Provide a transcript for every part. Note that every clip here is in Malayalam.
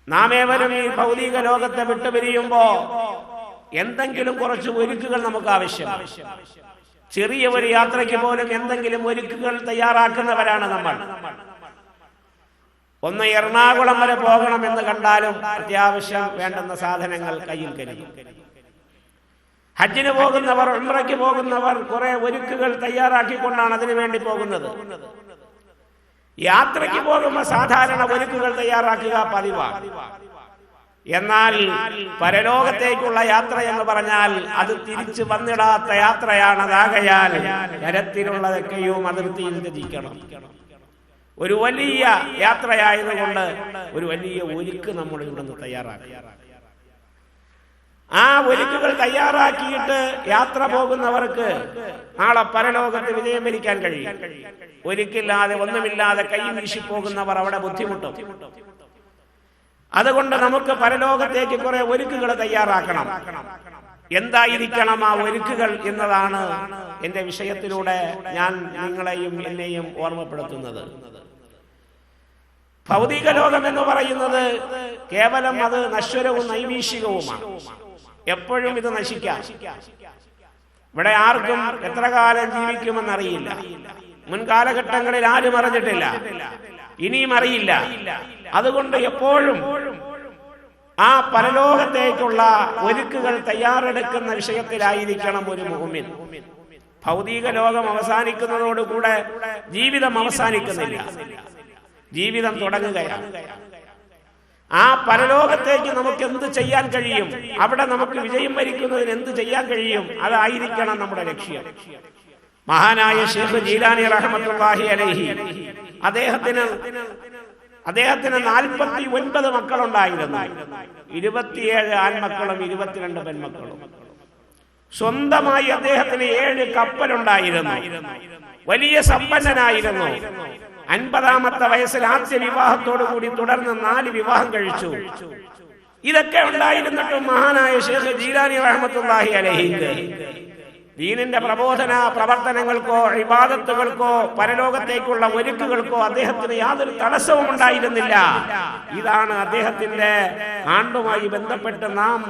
നാം ഏവരും ഈ ഭൗതിക ലോകത്തെ വിട്ടുപിരിയുമ്പോ എന്തെങ്കിലും കുറച്ച് ഒരുക്കുകൾ നമുക്ക് ആവശ്യമാണ്. ചെറിയ ഒരു യാത്രയ്ക്ക് പോലും എന്തെങ്കിലും ഒരുക്കുകൾ തയ്യാറാക്കുന്നവരാണ് നമ്മൾ. ഒന്ന് എറണാകുളം വരെ പോകണമെന്ന് കണ്ടാലും അത്യാവശ്യം വേണ്ടുന്ന സാധനങ്ങൾ കയ്യിൽ കരുതും. ഹജ്ജിന് പോകുന്നവർ, ഉംറയ്ക്ക് പോകുന്നവർ കുറെ ഒരുക്കുകൾ തയ്യാറാക്കിക്കൊണ്ടാണ് അതിനു വേണ്ടി പോകുന്നത്. യാത്രയ്ക്ക് പോകുമ്പോൾ സാധാരണ ഒരുക്കുകൾ തയ്യാറാക്കുക പതിവാണ്. എന്നാൽ പരലോകത്തേക്കുള്ള യാത്ര എന്ന് പറഞ്ഞാൽ അത് തിരിച്ചു വന്നിടാത്ത യാത്രയാണ്. അതാകയാൽ കരത്തിലുള്ളതൊക്കെയും അതിർത്തിയിൽ ത്യജിക്കണം. ഒരു വലിയ യാത്രയായതുകൊണ്ട് ഒരു വലിയ ഒരുക്ക് നമ്മൾ ഇവിടുന്ന് തയ്യാറാക്കി. ആ ഒരുക്കുകൾ തയ്യാറാക്കിയിട്ട് യാത്ര പോകുന്നവർക്ക് നാളെ പരലോകത്ത് വിജയം വരിക്കാൻ കഴിയും. ഒരുക്കില്ലാതെ ഒന്നുമില്ലാതെ കൈ വീശിപ്പോകുന്നവർ അവിടെ ബുദ്ധിമുട്ടും. അതുകൊണ്ട് നമുക്ക് പരലോകത്തേക്ക് കുറെ ഒരുക്കുകൾ തയ്യാറാക്കണം. എന്തായിരിക്കണം ആ ഒരുക്കുകൾ എന്നതാണ് എന്റെ വിഷയത്തിലൂടെ ഞാൻ നിങ്ങളെയും എന്നെയും ഓർമ്മപ്പെടുത്തുന്നത്. ഭൗതിക ലോകം എന്ന് പറയുന്നത് കേവലം അത് നശ്വരവും നൈമിഷികവുമാണ്. എപ്പോഴും ഇത് നശിക്കാം. ഇവിടെ ആർക്കും എത്ര കാലം ജീവിക്കുമെന്നറിയില്ല. മുൻകാലഘട്ടങ്ങളിൽ ആരും അറിഞ്ഞിട്ടില്ല, ഇനിയും അറിയില്ല. അതുകൊണ്ട് എപ്പോഴും ആ പരലോകത്തേക്കുള്ള ഒരുക്കുകൾ തയ്യാറെടുക്കുന്ന വിഷയത്തിലായിരിക്കണം ഒരു മുഅ്മിൻ. ഭൗതിക ലോകം അവസാനിക്കുന്നതോടുകൂടെ ജീവിതം അവസാനിക്കുന്നില്ല, ജീവിതം തുടങ്ങുകയാണ്. ആ പരലോകത്തേക്ക് നമുക്ക് എന്ത് ചെയ്യാൻ കഴിയും, അവിടെ നമുക്ക് വിജയം വരിക്കുന്നതിന് എന്ത് ചെയ്യാൻ കഴിയും, അതായിരിക്കണം നമ്മുടെ ലക്ഷ്യം. മഹാനായ ഷേഖ് ജീലാനി റഹ്മത്തുള്ളാഹി അലൈഹി അദ്ദേഹത്തിന് 49 മക്കളുണ്ടായിരുന്നു. 27 ആൺമക്കളും 22 പെൺമക്കളും. സ്വന്തമായി അദ്ദേഹത്തിന് 7 കപ്പലുണ്ടായിരുന്നു. വലിയ സമ്പന്നനായിരുന്നു. 50-ാമത്തെ വയസ്സിൽ ആദ്യ വിവാഹത്തോടു കൂടി തുടർന്ന് 4 വിവാഹം കഴിച്ചു. ഇതൊക്കെ ഉണ്ടായിരുന്നിട്ടും മഹാനായ ഷേഖ് ജീലാനി റഹ്മത്തുള്ളാഹി അലൈഹിക്ക് ദീനിന്റെ പ്രബോധന പ്രവർത്തനങ്ങൾക്കോ ഇബാദത്തുകൾക്കോ പരലോകത്തേക്കുള്ള ഒരുക്കുകൾക്കോ അദ്ദേഹത്തിന് യാതൊരു തടസ്സവും ഉണ്ടായിരുന്നില്ല. ഇതാണ് അദ്ദേഹത്തിന്റെ ആണ്ടുമായി ബന്ധപ്പെട്ട് നാം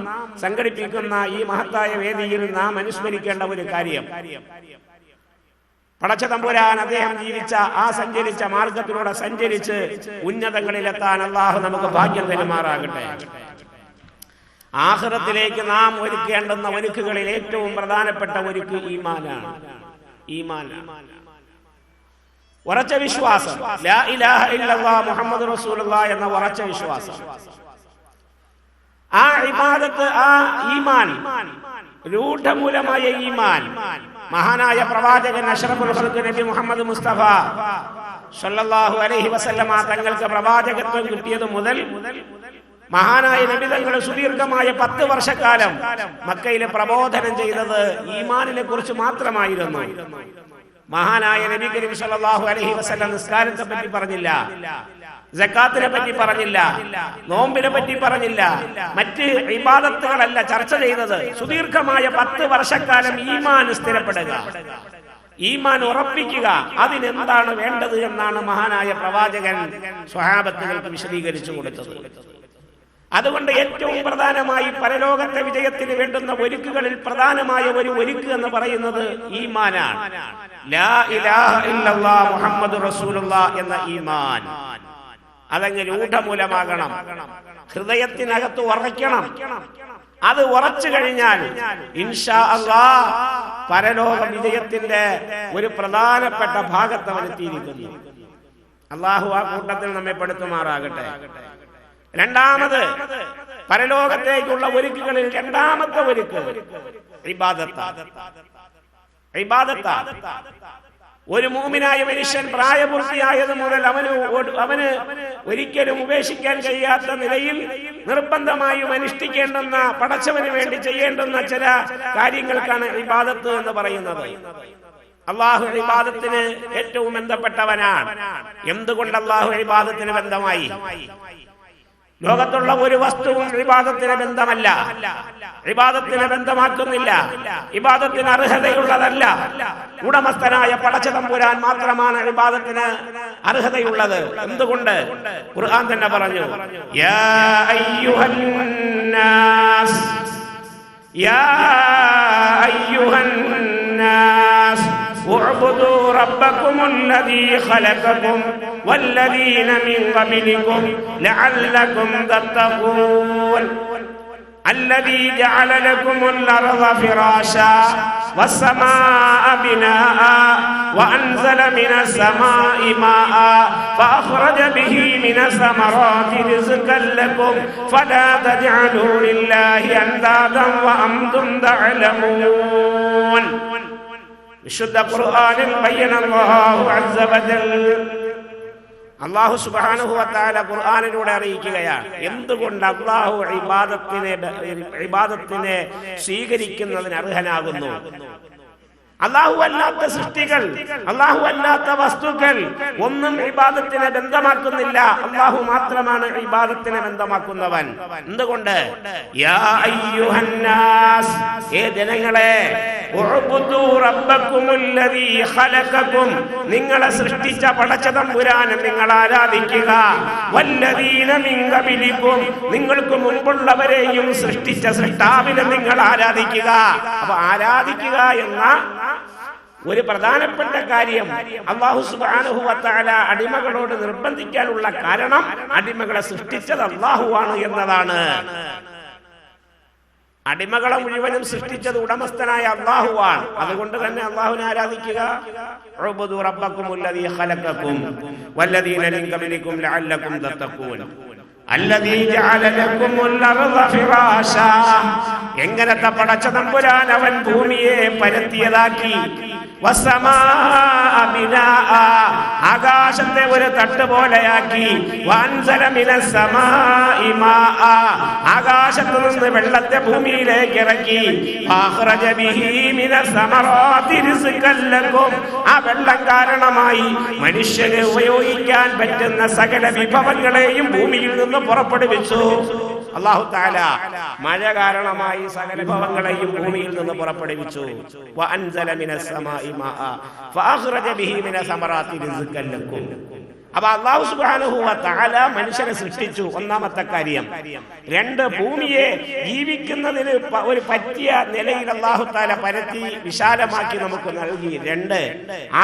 സംഘടിപ്പിക്കുന്ന ഈ മഹത്തായ വേദിയിൽ നാം അനുസ്മരിക്കേണ്ട ഒരു കാര്യം. പടച്ച തമ്പുരാൻ അദ്ദേഹം ജീവിച്ച ആ സഞ്ചരിച്ച മാർഗത്തിലൂടെ സഞ്ചരിച്ച് ഉന്നതങ്ങളിലെത്താൻ അല്ലാഹു നമുക്ക് ഭാഗ്യം തരുമാറാകട്ടെ. ആഖിറത്തിലേക്ക് നാം ഒരുക്കേണ്ടുന്ന ഒരുക്കുകളിൽ ഏറ്റവും പ്രധാനപ്പെട്ട ഒരുക്ക് ഈമാനാണ്. ഉറച്ച വിശ്വാസം, ലാ ഇലാഹ ഇല്ലല്ലാഹ് മുഹമ്മദ് റസൂലുള്ളാഹ് എന്ന ഉറച്ച വിശ്വാസം. ആ ഇബാദത്ത്, ആ ഈമാൻ, രൂഢമൂലമായ ഈമാൻ മഹാനായ പ്രവാചകൻ അഷ്റഫുൽ ഖൽഖ് നബി മുഹമ്മദ് മുസ്തഫ സല്ലല്ലാഹു അലൈഹി വസല്ലമ തങ്ങൾക്ക് പ്രവാചകത്വം കിട്ടിയത് മുതൽ മഹാനായ നബി തങ്ങൾ സുദീർഘമായ 10 വർഷക്കാലം മക്കയിൽ പ്രബോധനം ചെയ്തത് ഈമാനിനെ കുറിച്ച് മാത്രമായിരുന്നു. മഹാനായ നബി കരീം സല്ലല്ലാഹു അലൈഹി വസല്ലം നിസ്കാരത്തെ പറ്റി പറഞ്ഞില്ല, സക്കാത്തിനെ പറ്റി പറഞ്ഞില്ല, നോമ്പിനെ പറ്റി പറഞ്ഞില്ല, മറ്റ് ഇബാദത്തുകളല്ല ചർച്ച ചെയ്തത്. സുദീർഘമായ 10 വർഷക്കാലം ഈമാൻ സ്ഥിരപ്പെടുക, ഈമാൻ ഉറപ്പിക്കുക, അതിനെന്താണ് വേണ്ടത് എന്നാണ് മഹാനായ പ്രവാചകൻ സ്വഹാബത്തുകൾക്ക് വിശദീകരിച്ചു കൊടുത്തത്. അതുകൊണ്ട് ഏറ്റവും പ്രധാനമായി പരലോകത്തെ വിജയത്തിന് വേണ്ടുന്ന ഒരുക്കുകളിൽ പ്രധാനമായ ഒരു ഒരുക്ക് എന്ന് പറയുന്നത് ഈമാനാണ്. ലാ ഇലാഹ ഇല്ലല്ലാഹ് മുഹമ്മദ് റസൂലുള്ളാഹ് എന്ന ഈമാൻ അതങ്ങ് രൂഢമൂലമാകണം, ഹൃദയത്തിനകത്ത് ഉറയ്ക്കണം. അത് ഉറച്ചു കഴിഞ്ഞാൽ ഇൻഷാ അല്ലാഹ് പരലോക വിജയത്തിന്റെ ഒരു പ്രധാനപ്പെട്ട ഭാഗത്ത് അവനെത്തിയിരിക്കുന്നു. അല്ലാഹു ആ കൂട്ടത്തിൽ നമ്മെ പെടുത്തുമാറാകട്ടെ. രണ്ടാമത് പരലോകത്തേക്കുള്ള ഒരുക്കുകളിൽ രണ്ടാമത്തെ ഒരുക്ക് ഇബാദത്താണ്. ഒരു മുഅ്മിനായ മനുഷ്യൻ പ്രായപൂർത്തിയായത് മുതൽ അവന് ഒരിക്കലും ഉപേക്ഷിക്കാൻ കഴിയാത്ത നിലയിൽ നിർബന്ധമായും അനുഷ്ഠിക്കേണ്ടുന്ന, പടച്ചവന് വേണ്ടി ചെയ്യേണ്ടുന്ന ചില കാര്യങ്ങൾക്കാണ് ഇബാദത്ത് എന്ന് പറയുന്നത്. അല്ലാഹു ഇബാദത്തിന് ഏറ്റവും ബന്ധപ്പെട്ടവനാണ്. എന്തുകൊണ്ട് അല്ലാഹു ഇബാദത്തിന് ബന്ധമായി? ലോകത്തുള്ള ഒരു വസ്തുവും ഇബാദത്തിന് ബന്ധമല്ല, ഇബാദത്തിന് ബന്ധമാക്കുന്നില്ല, ഇബാദത്തിന് അർഹതയുള്ളതല്ല. ഉടമസ്ഥനായ പടച്ച തമ്പുരാൻ മാത്രമാണ് ഇബാദത്തിന് അർഹതയുള്ളത്. എന്തുകൊണ്ട്? ഖുർആൻ തന്നെ പറഞ്ഞു, യാ അയ്യുഹൻ നാസ്, യാ അയ്യുഹൻ നാസ് اعبدوا ربكم الذي خلقكم والذين من قبلكم لعلكم تتقون الذي جعل لكم الأرض فراشا والسماء بناء وأنزل من السماء ماء فأخرج به من الثمرات رزقا لكم فلا تجعلوا لله أندادا وأنتم تعلمون. വിശുദ്ധ ഖുർആനിൽ ബയ്യനല്ലാഹു അസ്സ വജൽ, അല്ലാഹു സുബ്ഹാനഹു വ തആല ഖുർആനിലൂടെ അറിയിക്കുകയാണ് എന്തുകൊണ്ട് അല്ലാഹു ഇബാദത്തിനെ സ്വീകരിക്കുന്നതിന് അർഹനാകുന്നു. അല്ലാഹു അല്ലാത്ത സൃഷ്ടികൾ, അല്ലാഹു അല്ലാത്ത വസ്തുക്കൾ ഒന്നും ഇബാദത്തിനെ ബന്ധമാക്കുന്നില്ല. അല്ലാഹു മാത്രമാണ് ഇബാദത്തിനെ ബന്ധമാക്കുന്നവൻ. എന്തുകൊണ്ട്? യാ അയ്യുഹൻ നാസ്, ഏ ജനങ്ങളെ, ഉഅ്ബുദൂ റബ്ബക്കുമുല്ലദീ ഖലഖകും, നിങ്ങളെ സൃഷ്ടിച്ച പടച്ച തമ്പുരാനെ നിങ്ങൾ ആരാധിക്കുക. വല്ലദീന മിൻ ഖബലികും, നിങ്ങൾക്ക് മുൻപുള്ളവരെയും സൃഷ്ടിച്ച സൃഷ്ടാവിനെ നിങ്ങൾ ആരാധിക്കുക. അപ്പൊ ആരാധിക്കുക എന്ന ഒരു പ്രധാനപ്പെട്ട കാര്യം അല്ലാഹു സുബ്ഹാനഹു വ തആല അടിമകളോട് നിർബന്ധിക്കാനുള്ള കാരണം അടിമകളെ സൃഷ്ടിച്ചത് അല്ലാഹുവാണ് എന്നതാണ്. അടിമകളെ മുഴുവനും സൃഷ്ടിച്ചത് ഉടമസ്ഥനായ അല്ലാഹുവാണ്. അതുകൊണ്ട് തന്നെ അല്ലാഹുവിനെ ആരാധിക്കുക. ഉഅ്ബുദൂ റബ്ബക്കുമുല്ലദീ ഖലഖകും വല്ലദീന മിൻ ഖബലികും ലഅല്ലകും തത്തഖൂൻ അല്ലദീ ജഅല ലക്കുമുൽ അർള ഫിറാശാ, എങ്ങനത്തെ പടച്ച തമ്പുരാൻ അവൻ ഭൂമിയെ പരത്തിയതാക്കി. വസ്സമാഅ ബിനാഅ, ആകാശത്തെ ഒരു തട്ട് പോലെയാക്കി. വഅൻസല മിനസ് സമാഇ മാഅ, ആകാശത്തു നിന്ന് വെള്ളത്തെ ഭൂമിയിലേക്ക് ഇറക്കി. ഫഅഖ്റജ ബിഹി മിനസ് സമറാത്തി റിസ്ഖൻ ലക്കും, ആ വെള്ളം കാരണമായി മനുഷ്യന് ഉപയോഗിക്കാൻ പറ്റുന്ന സകല വിഭവങ്ങളെയും ഭൂമിയിൽ നിന്ന് പുറപ്പെടുവിച്ചു. അല്ലാഹു തആല മഴ കാരണമായി സകല വിഭവങ്ങളെയും ഭൂമിയിൽ നിന്ന് പുറപ്പെടുവിച്ചു. വഅൻസല മിനസ് സമാഇ മാഅ ഫഅഖ്റജ ബിഹി മിനസ് സമറാത്തി റിസ്ഖൻ ലക്കും. അപ്പൊ അല്ലാഹു സുബ്ഹാനഹു വ തആല മനുഷ്യനെ സൃഷ്ടിച്ചു, ഒന്നാമത്തെ കാര്യം. രണ്ട്, ഭൂമിയെ ജീവിക്കുന്നതിന് ഒരു പറ്റിയ നിലയിൽ അല്ലാഹു തആല പരത്തി വിശാലമാക്കി നമുക്ക് നൽകി. രണ്ട്,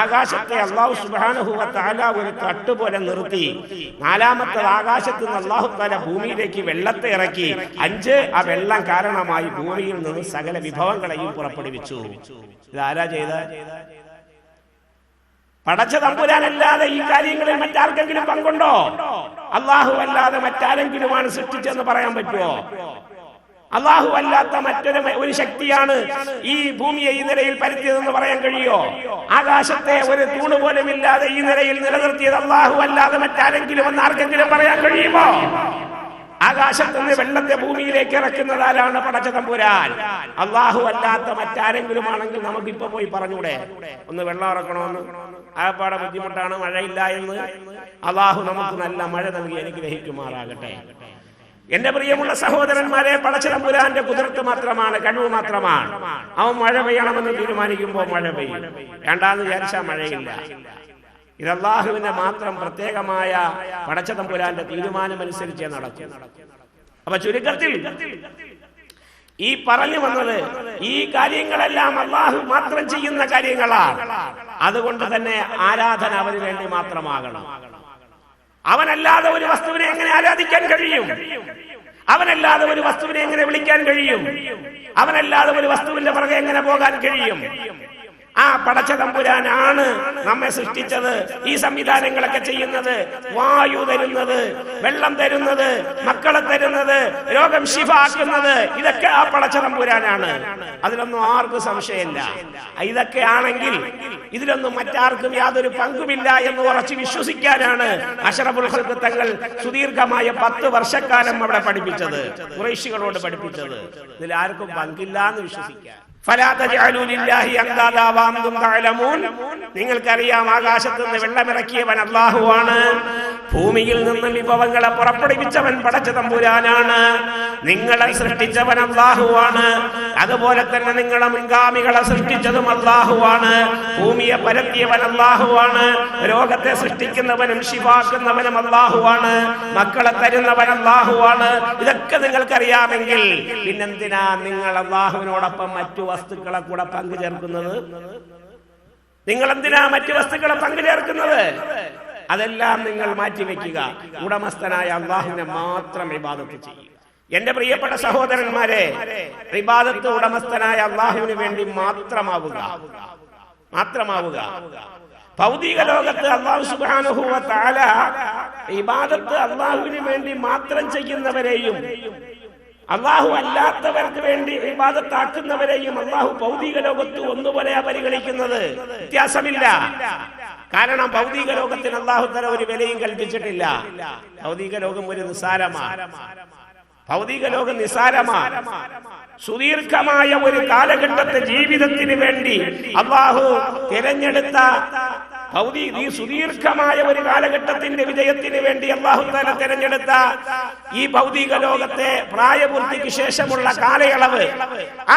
ആകാശത്തെ അല്ലാഹു സുബ്ഹാനഹു വ തആല ഒരു തട്ട് പോലെ നിർത്തി. നാലാമത്തെ, ആകാശത്ത് നിന്ന് അല്ലാഹു തആല ഭൂമിയിലേക്ക് വെള്ളത്തെ ഇറക്കി. അഞ്ച്, ആ വെള്ളം കാരണമായി ഭൂമിയിൽ നിന്ന് സകല വിഭവങ്ങളെയും പുറപ്പെടുവിച്ചു. ഇതാരാ ചെയ്ത? പടച്ച തമ്പുരാനല്ലാതെ ഈ കാര്യങ്ങളിൽ മറ്റാർക്കെങ്കിലും പങ്കുണ്ടോ? അല്ലാഹു അല്ലാതെ മറ്റാരെങ്കിലുമാണ് സൃഷ്ടിച്ചെന്ന് പറയാൻ പറ്റുമോ? അല്ലാഹു അല്ലാത്ത ഒരു ശക്തിയാണ് ഈ ഭൂമിയെ ഈ നിലയിൽ പരത്തിയതെന്ന് പറയാൻ കഴിയോ? ആകാശത്തെ ഒരു തൂണ് പോലും ഇല്ലാതെ ഈ നിലയിൽ നിലനിർത്തിയത് അല്ലാഹു അല്ലാതെ മറ്റാരെങ്കിലും എന്ന് ആർക്കെങ്കിലും പറയാൻ കഴിയുമോ? ആകാശത്തുനിന്ന് വെള്ളത്തെ ഭൂമിയിലേക്ക് ഇറക്കുന്നതാരാണ്? പടച്ച തമ്പുരാൻ. അല്ലാഹു അല്ലാത്ത മറ്റാരെങ്കിലും ആണെങ്കിൽ നമുക്കിപ്പോ പോയി പറഞ്ഞൂടെ, ഒന്ന് വെള്ളം ഇറക്കണമെന്ന്? ആപ്പാടെ ബുദ്ധിമുട്ടാണ്, മഴയില്ല എന്ന്. അല്ലാഹു നമുക്ക് നല്ല മഴ നൽകി അനുഗ്രഹിക്കുമാറാകട്ടെ. എന്റെ പ്രിയമുള്ള സഹോദരന്മാരെ, പടച്ച തമ്പുരാന്റെ കുതിർത്ത് മാത്രമാണ്, കഴിവ് മാത്രമാണ്. അവൻ മഴ പെയ്യണമെന്ന് തീരുമാനിക്കുമ്പോൾ മഴ പെയ്യും, വേണ്ടാന്ന് വിചാരിച്ചാൽ മഴയില്ല. ഇത് അല്ലാഹുവിന്റെ മാത്രം പ്രത്യേകമായ പടച്ച തമ്പുരാന്റെ തീരുമാനമനുസരിച്ചേ നടക്കും. അപ്പൊ ചുരുക്കത്തിൽ ഈ പറഞ്ഞു വന്നത്, ഈ കാര്യങ്ങളെല്ലാം അല്ലാഹു മാത്രം ചെയ്യുന്ന കാര്യങ്ങളാണ്. അതുകൊണ്ട് തന്നെ ആരാധന അവന് വേണ്ടി മാത്രമാകണം. അവനല്ലാതെ ഒരു വസ്തുവിനെ എങ്ങനെ ആരാധിക്കാൻ കഴിയും? അവനല്ലാതെ ഒരു വസ്തുവിനെ എങ്ങനെ വിളിക്കാൻ കഴിയും? അവനല്ലാതെ ഒരു വസ്തുവിന്റെ പുറകെ എങ്ങനെ പോകാൻ കഴിയും? ആ പടച്ച തമ്പുരാനാണ് നമ്മെ സൃഷ്ടിച്ചത്, ഈ സംവിധാനങ്ങളൊക്കെ ചെയ്യുന്നത്, വായു തരുന്നത്, വെള്ളം തരുന്നത്, മക്കളെ തരുന്നത്, രോഗം ശിഫാക്കുന്നത്, ഇതൊക്കെ ആ പടച്ച തമ്പുരാനാണ്. അതിലൊന്നും ആർക്കും സംശയമില്ല. ഇതൊക്കെ ആണെങ്കിൽ ഇതിലൊന്നും മറ്റാർക്കും യാതൊരു പങ്കുമില്ല എന്ന് ഉറച്ചു വിശ്വസിക്കാനാണ് അഷ്റഫുൽ ഖൽഖ് തങ്ങൾ സുദീർഘമായ 10 വർഷക്കാലം അവിടെ പഠിപ്പിച്ചത്, ഖുറൈശികളോട് പഠിപ്പിച്ചത്. ഇതിൽ ആർക്കും പങ്കില്ല എന്ന് വിശ്വസിക്കാൻ. നിങ്ങൾക്കറിയാം, ആകാശത്ത് നിന്ന് വെള്ളമിറക്കിയവൻ അല്ലാഹുവാണ്. ഭൂമിയിൽ നിന്നും വിഭവങ്ങളെ പുറപ്പെടുവിച്ചവൻ പടച്ച തമ്പുരാനാണ്. നിങ്ങളെ സൃഷ്ടിച്ചവൻ അല്ലാഹുവാണ്. അതുപോലെ തന്നെ നിങ്ങളെ മുൻഗാമികളെ സൃഷ്ടിച്ചതും അല്ലാഹുവാണ്. ഭൂമിയെ പരത്തിയവൻ അല്ലാഹുവാണ്. രോഗത്തെ സൃഷ്ടിക്കുന്നവനും ശിഫാക്കുന്നവനും അല്ലാഹുവാണ്. മക്കളെ തരുന്നവൻ അല്ലാഹുവാണ്. ഇതൊക്കെ നിങ്ങൾക്കറിയാമെങ്കിൽ പിന്നെന്തിനാ നിങ്ങൾ അല്ലാഹുവിനോടൊപ്പം മറ്റു വസ്തുക്കളെ കൂടെ പങ്കുചേർക്കുന്നത്? നിങ്ങൾ എന്തിനാ മറ്റു വസ്തുക്കളെ പങ്കുചേർക്കുന്നത്? അതെല്ലാം നിങ്ങൾ മാറ്റിവെക്കുക. ഉടമസ്ഥനായ അല്ലാഹുവിനെ മാത്രം ഇബാദത്ത് ചെയ്യുക. എന്റെ പ്രിയപ്പെട്ട സഹോദരന്മാരെ, ഇബാദത്ത് ഉടമസ്ഥനായ അല്ലാഹുവിന് വേണ്ടി മാത്രമാവുക. ഭൗതിക ലോകത്ത് അല്ലാഹു സുബ്ഹാനഹു വ തആല ഇബാദത്ത് അല്ലാഹുവിന് വേണ്ടി മാത്രം ചെയ്യുന്നവരെയും അല്ലാഹു അല്ലാത്തവർക്ക് വേണ്ടി ഇബാദത്താക്കുന്നവരെയും അല്ലാഹു ഭൗതിക ലോകത്ത് ഒന്നുപോലെയാ പരിഗണിക്കുന്നത്. വ്യത്യാസമില്ല. കാരണം ഭൗതിക ലോകത്തിന് അല്ലാഹു തആല ഒരു വിലയും കൽപ്പിച്ചിട്ടില്ല. ഭൗതിക ലോകം ഒരു നിസാരമാണ്. ഭൗതിക ലോകം നിസാരമാണ്. സുദീർഘമായ ഒരു കാലഘട്ടത്തെ ജീവിതത്തിന് വേണ്ടി അല്ലാഹു തിരഞ്ഞെടുത്ത ഈ സുദീർഘമായ ഒരു കാലഘട്ടത്തിന്റെ വിജയത്തിന് വേണ്ടി അല്ലാഹു തആല തിരഞ്ഞെടുത്ത ഈ ഭൗതിക ലോകത്തെ പ്രായപൂർത്തിക്ക് ശേഷമുള്ള കാലയളവ്,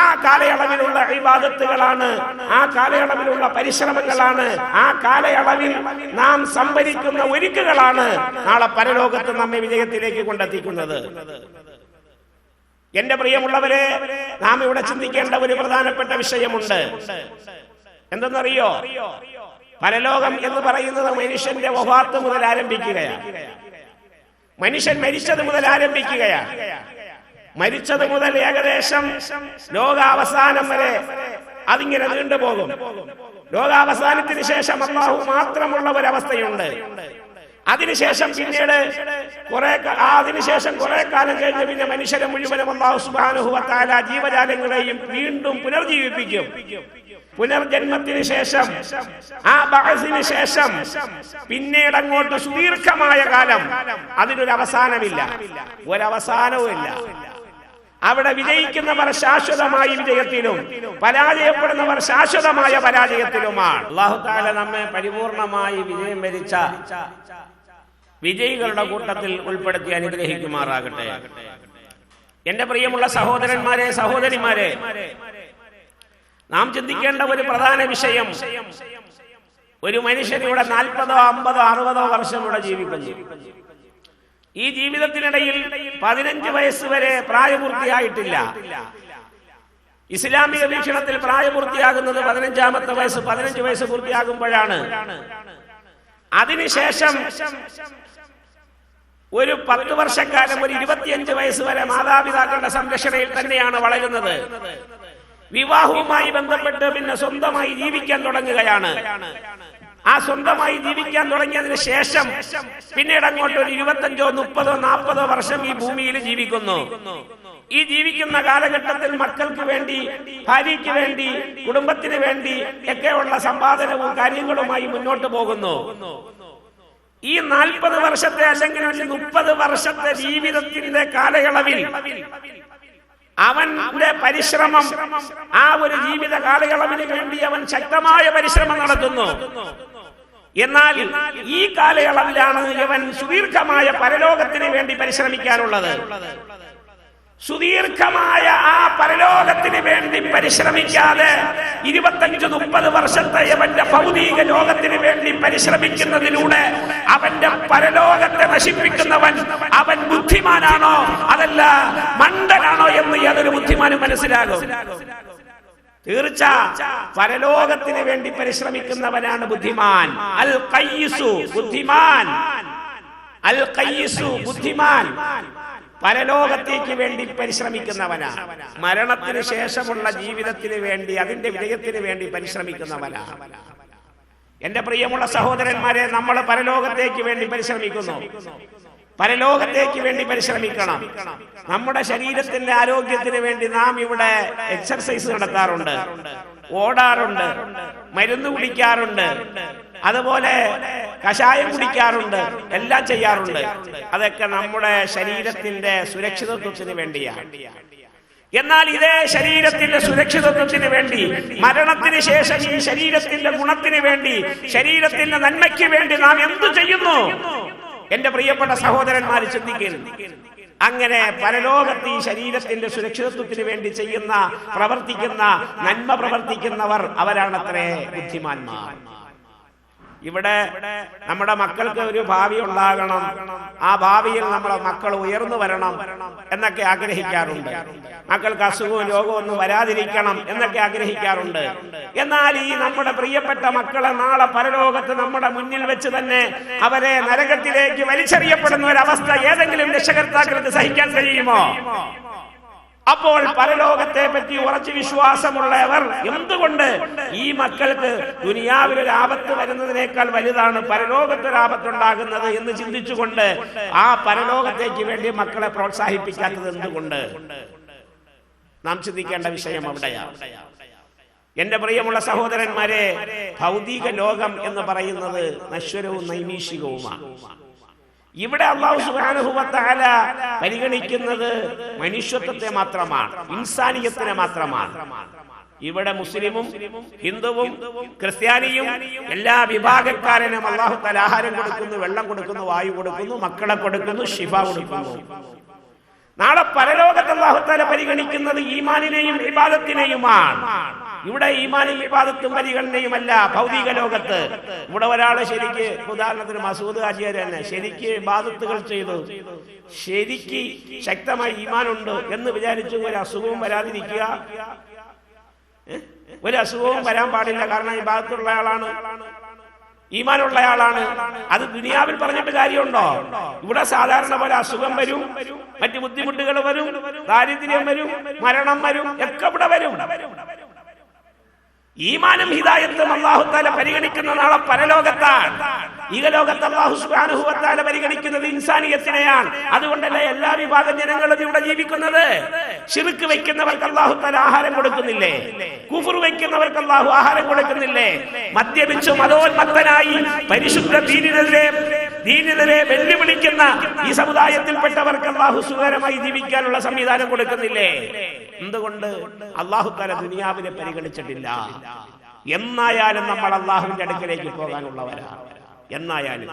ആ കാലയളവിലുള്ള ഇബാദത്തുകളാണ്, ആ കാലയളവിലുള്ള പരിശ്രമങ്ങളാണ്, ആ കാലയളവിൽ നാം സംഭരിക്കുന്ന ഒരുക്കുകളാണ് നാളെ പരലോകത്ത് നമ്മെ വിജയത്തിലേക്ക് കൊണ്ടെത്തിക്കുന്നത്. എന്റെ പ്രിയമുള്ളവരെ, നാം ഇവിടെ ചിന്തിക്കേണ്ട ഒരു പ്രധാനപ്പെട്ട വിഷയമുണ്ട്. എന്തെന്നറിയോ? പരലോകം എന്ന് പറയുന്നത് മനുഷ്യന്റെ വഫാത്ത് മുതൽ ആരംഭിക്കുകയാണ്. മനുഷ്യൻ മരിച്ചത് മുതൽ ആരംഭിക്കുകയാണ്. മരിച്ചത് മുതൽ ഏകദേശം ലോകാവസാനം വരെ അതിങ്ങനെ നീണ്ടുപോകും. ലോകാവസാനത്തിന് ശേഷം അല്ലാഹു മാത്രമുള്ള ഒരവസ്ഥയുണ്ട്. അതിനുശേഷം പിന്നീട് കുറെ കാലം കഴിഞ്ഞ് പിന്നെ മനുഷ്യരെ മുഴുവനും അല്ലാഹു സുബ്ഹാനഹു വ തആല ജീവജാലങ്ങളെയും വീണ്ടും പുനർജീവിപ്പിക്കും. പുനർജന്മത്തിന് ശേഷം, ആ ബഅസിന് ശേഷം പിന്നീട് അങ്ങോട്ട് സുദീർഘമായ കാലം, അതിനൊരു അവസാനമില്ല, ഒരവസാനവുമില്ല. അവിടെ വിജയിക്കുന്നവർ ശാശ്വതമായ വിജയത്തിലും പരാജയപ്പെടുന്നവർ ശാശ്വതമായ പരാജയത്തിലുമാണ്. അല്ലാഹു തആല നമ്മെ പരിപൂർണമായി വിജയം വരിച്ച വിജയികളുടെ കൂട്ടത്തിൽ ഉൾപ്പെടുത്തി അനുഗ്രഹിക്കുമാറാകട്ടെ. എന്റെ പ്രിയമുള്ള സഹോദരന്മാരെ, സഹോദരിമാരെ, നാം ചിന്തിക്കേണ്ട ഒരു പ്രധാന വിഷയം, ഒരു മനുഷ്യൻ ഇവിടെ 40, 50, 60 വർഷം ഇവിടെ ജീവിക്കുന്നു. ഈ ജീവിതത്തിനിടയിൽ 15 വയസ്സ് വരെ പ്രായപൂർത്തിയായിട്ടില്ല. ഇസ്ലാമിക വീക്ഷണത്തിൽ പ്രായപൂർത്തിയാകുന്നത് 15ാമത്തെ വയസ്സ്, 15 വയസ്സ് പൂർത്തിയാകുമ്പോഴാണ്. അതിനുശേഷം ഒരു 10 വർഷക്കാലം, ഒരു 25 വയസ്സ് വരെ മാതാപിതാക്കളുടെ സംരക്ഷണയിൽ തന്നെയാണ് വളരുന്നത്. വിവാഹവുമായി ബന്ധപ്പെട്ട് പിന്നെ സ്വന്തമായി ജീവിക്കാൻ തുടങ്ങുകയാണ്. ആ സ്വന്തമായി ജീവിക്കാൻ തുടങ്ങിയതിന് ശേഷം പിന്നീട് അങ്ങോട്ട് ഒരു 25, 30, 40 വർഷം ഈ ഭൂമിയിൽ ജീവിക്കുന്നു. ഈ ജീവിക്കുന്ന കാലഘട്ടത്തിൽ മക്കൾക്ക് വേണ്ടി, ഭാര്യയ്ക്ക് വേണ്ടി, കുടുംബത്തിന് വേണ്ടി ഒക്കെയുള്ള സമ്പാദനവും കാര്യങ്ങളുമായി മുന്നോട്ട് പോകുന്നു. ഈ 40 വർഷത്തെ അല്ലെങ്കിൽ 30 വർഷത്തെ ജീവിതത്തിന്റെ കാലയളവിൽ അവന്റെ പരിശ്രമം, ആ ഒരു ജീവിത കാലയളവിന് വേണ്ടി അവൻ ശക്തമായ പരിശ്രമം നടത്തുന്നു. എന്നാൽ ഈ കാലയളവിലാണ് ഇവൻ സുദീർഘമായ പരലോകത്തിന് വേണ്ടി പരിശ്രമിക്കാനുള്ളത്. സുദീർഘമായ ആ പരലോകത്തിന് വേണ്ടി പരിശ്രമിക്കാതെ 25-30 വർഷത്തെ അവന്റെ ഭൗതിക ലോകത്തിന് വേണ്ടി പരിശ്രമിക്കുന്നതിലൂടെ അവന്റെ പരലോകത്തെ നശിപ്പിക്കുന്നവൻ അവൻ ബുദ്ധിമാനാണോ അതല്ല മണ്ടനാണോ എന്ന് യാതൊരു ബുദ്ധിമാനും മനസ്സിലാകും. തീർച്ച പരലോകത്തിന് വേണ്ടി പരിശ്രമിക്കുന്നവനാണ് ബുദ്ധിമാൻ. അൽ ഖയ്യിസു ബുദ്ധിമാൻ, അൽ ഖയ്യിസു ബുദ്ധിമാൻ പരലോകത്തേക്ക് വേണ്ടി പരിശ്രമിക്കുന്നവനാണ്. മരണത്തിന് ശേഷമുള്ള ജീവിതത്തിന് വേണ്ടി, അതിന്റെ വിജയത്തിന് വേണ്ടി പരിശ്രമിക്കുന്നവനാണ്. എന്റെ പ്രിയമുള്ള സഹോദരന്മാരെ, നമ്മൾ പരലോകത്തേക്ക് വേണ്ടി പരിശ്രമിക്കുന്നു. പരലോകത്തേക്ക് വേണ്ടി പരിശ്രമിക്കണം. നമ്മുടെ ശരീരത്തിന്റെ ആരോഗ്യത്തിന് വേണ്ടി നാം ഇവിടെ എക്സർസൈസ് നടത്താറുണ്ട്, ഓടാറുണ്ട്, മരുന്ന് കുടിക്കാറുണ്ട്, അതുപോലെ കഷായം കുടിക്കാറുണ്ട്, എല്ലാം ചെയ്യാറുണ്ട്. അതൊക്കെ നമ്മുടെ ശരീരത്തിന്റെ സുരക്ഷിതത്വത്തിന് വേണ്ടിയാണ്. എന്നാൽ ഇതേ ശരീരത്തിന്റെ സുരക്ഷിതത്വത്തിന് വേണ്ടി, മരണത്തിന് ശേഷം ഈ ശരീരത്തിന്റെ ഗുണത്തിന് വേണ്ടി, ശരീരത്തിന്റെ നന്മയ്ക്ക് വേണ്ടി നാം എന്തു ചെയ്യുന്നു എന്റെ പ്രിയപ്പെട്ട സഹോദരന്മാർ ചിന്തിക്കുന്നു. അങ്ങനെ പരലോകത്ത് ഈ ശരീരത്തിന്റെ സുരക്ഷിതത്വത്തിന് വേണ്ടി പ്രവർത്തിക്കുന്ന നന്മ പ്രവർത്തിക്കുന്നവർ അവരാണത്രേ ബുദ്ധിമാന്മാർ. ഇവിടെ നമ്മുടെ മക്കൾക്ക് ഒരു ഭാവി ഉണ്ടാകണം, ആ ഭാവിയിൽ നമ്മളെ മക്കൾ ഉയർന്നു വരണം എന്നൊക്കെ ആഗ്രഹിക്കാറുണ്ട്. മക്കൾക്ക് അസുഖവും രോഗവും ഒന്നും വരാതിരിക്കണം എന്നൊക്കെ ആഗ്രഹിക്കാറുണ്ട്. എന്നാൽ ഈ നമ്മുടെ പ്രിയപ്പെട്ട മക്കളെ നാളെ പരലോകത്ത് നമ്മുടെ മുന്നിൽ വെച്ച് തന്നെ അവരെ നരകത്തിലേക്ക് വലിച്ചെറിയപ്പെടുന്ന ഒരവസ്ഥ ഏതെങ്കിലും രക്ഷകർത്താക്കൾക്ക് സഹിക്കാൻ കഴിയുമോ? അപ്പോൾ പരലോകത്തെ പറ്റി ഉറച്ചു വിശ്വാസമുള്ളവർ എന്തുകൊണ്ട് ഈ മക്കൾക്ക് ദുനിയാവിലൊരു ആപത്ത് വരുന്നതിനേക്കാൾ വലുതാണ് പരലോകത്തൊരു ആപത്തുണ്ടാകുന്നത് എന്ന് ചിന്തിച്ചുകൊണ്ട് ആ പരലോകത്തേക്ക് വേണ്ടി മക്കളെ പ്രോത്സാഹിപ്പിക്കാത്തത് എന്തുകൊണ്ട്? നാം ചിന്തിക്കേണ്ട വിഷയം അവിടെയാണ്. എന്റെ പ്രിയമുള്ള സഹോദരന്മാരെ, ഭൗതിക ലോകം എന്ന് പറയുന്നത് നശ്വരവും നൈമിഷികവുമാണ്. ഇവിടെ അല്ലാഹു സുബ്ഹാനഹു വ തആല പരിഗണിക്കുന്നത് മനുഷ്യത്വത്തെ മാത്രമാണ്, ഇൻസാനിയത്തിനെ മാത്രമാണ്. ഇവിടെ മുസ്ലിമും ഹിന്ദുവും ക്രിസ്ത്യാനിയും എല്ലാ വിഭാഗക്കാരനും അല്ലാഹു തആല ആഹാരം കൊടുക്കുന്നു, വെള്ളം കൊടുക്കുന്നു, വായു കൊടുക്കുന്നു, മക്കളെ കൊടുക്കുന്നു, ശിഫ കൊടുക്കുന്നു. നാളെ പരലോകത്ത് അല്ലാഹു തആല പരിഗണിക്കുന്നത് ഈമാനിനെയും ഇബാദത്തിനെയുമാണ്. ഇവിടെ ഈമാനും ഇബാദത്തും പരിഗണനയുമല്ല ഭൗതിക ലോകത്ത്. ഇവിടെ ഒരാള് ശരിക്ക്, ഉദാഹരണത്തിന് മസൂദ് ഹാജിയാർ തന്നെ ശരിക്ക് ഇബാദത്തുകൾ ചെയ്തു, ശരിക്ക് ശക്തമായി ഈമാനുണ്ട് എന്ന് വിചാരിച്ചു ഒരു അസുഖവും വരാതിരിക്കുക, ഒരു അസുഖവും വരാൻ പാടില്ല. കാരണം ഇബാദത്തുള്ള ആളാണ്, ഈമാനുള്ള ആളാണ്. അത് ദുനിയാവിൽ പറഞ്ഞിട്ട് കാര്യമുണ്ടോ? ഇവിടെ സാധാരണ പോലെ അസുഖം വരും, മറ്റു ബുദ്ധിമുട്ടുകൾ വരും, ദാരിദ്ര്യം വരും, മരണം വരും, ഒക്കെ ഇവിടെ വരും. ഈമാനും ഹിദായത്തും അല്ലാഹു തആല പരിഗണിക്കുന്ന നാളെ പരലോകത്താണ്. ഈ ലോകത്ത് അല്ലാഹു സുബ്ഹാനഹു വ തആല പരിഗണിക്കുന്നത് ഇൻസാനിയത്തിനെയാണ്. അതുകൊണ്ടല്ലേ എല്ലാ വിഭാഗം ജനങ്ങളും ഇവിടെ ജീവിക്കുന്നത്. ശിർക്ക് വെക്കുന്നവർക്ക് അല്ലാഹു തആല ആഹാരം കൊടുക്കുന്നില്ലേ? കുഫർ വെക്കുന്നവർക്ക് അല്ലാഹു ആഹാരം കൊടുക്കുന്നില്ലേ? മദ്യപിച്ചു മതോന്മത്തനായി പരിശുദ്ധ ദീനിനെതിരെ വെല്ലുവിളിക്കുന്ന ഈ സമുദായത്തിൽപ്പെട്ടവർക്ക് അല്ലാഹു സുഖകരമായി ജീവിക്കാനുള്ള സംവിധാനം കൊടുക്കുന്നില്ലേ? എന്തുകൊണ്ട്? അല്ലാഹു തആല ദുനിയാവിനെ പരിഗണിച്ചിട്ടില്ല. എന്നായാലും നമ്മൾ അല്ലാഹുവിന്റെ അടുക്കലേക്ക് പോകാനുള്ളവരാണ്. എന്നായാലും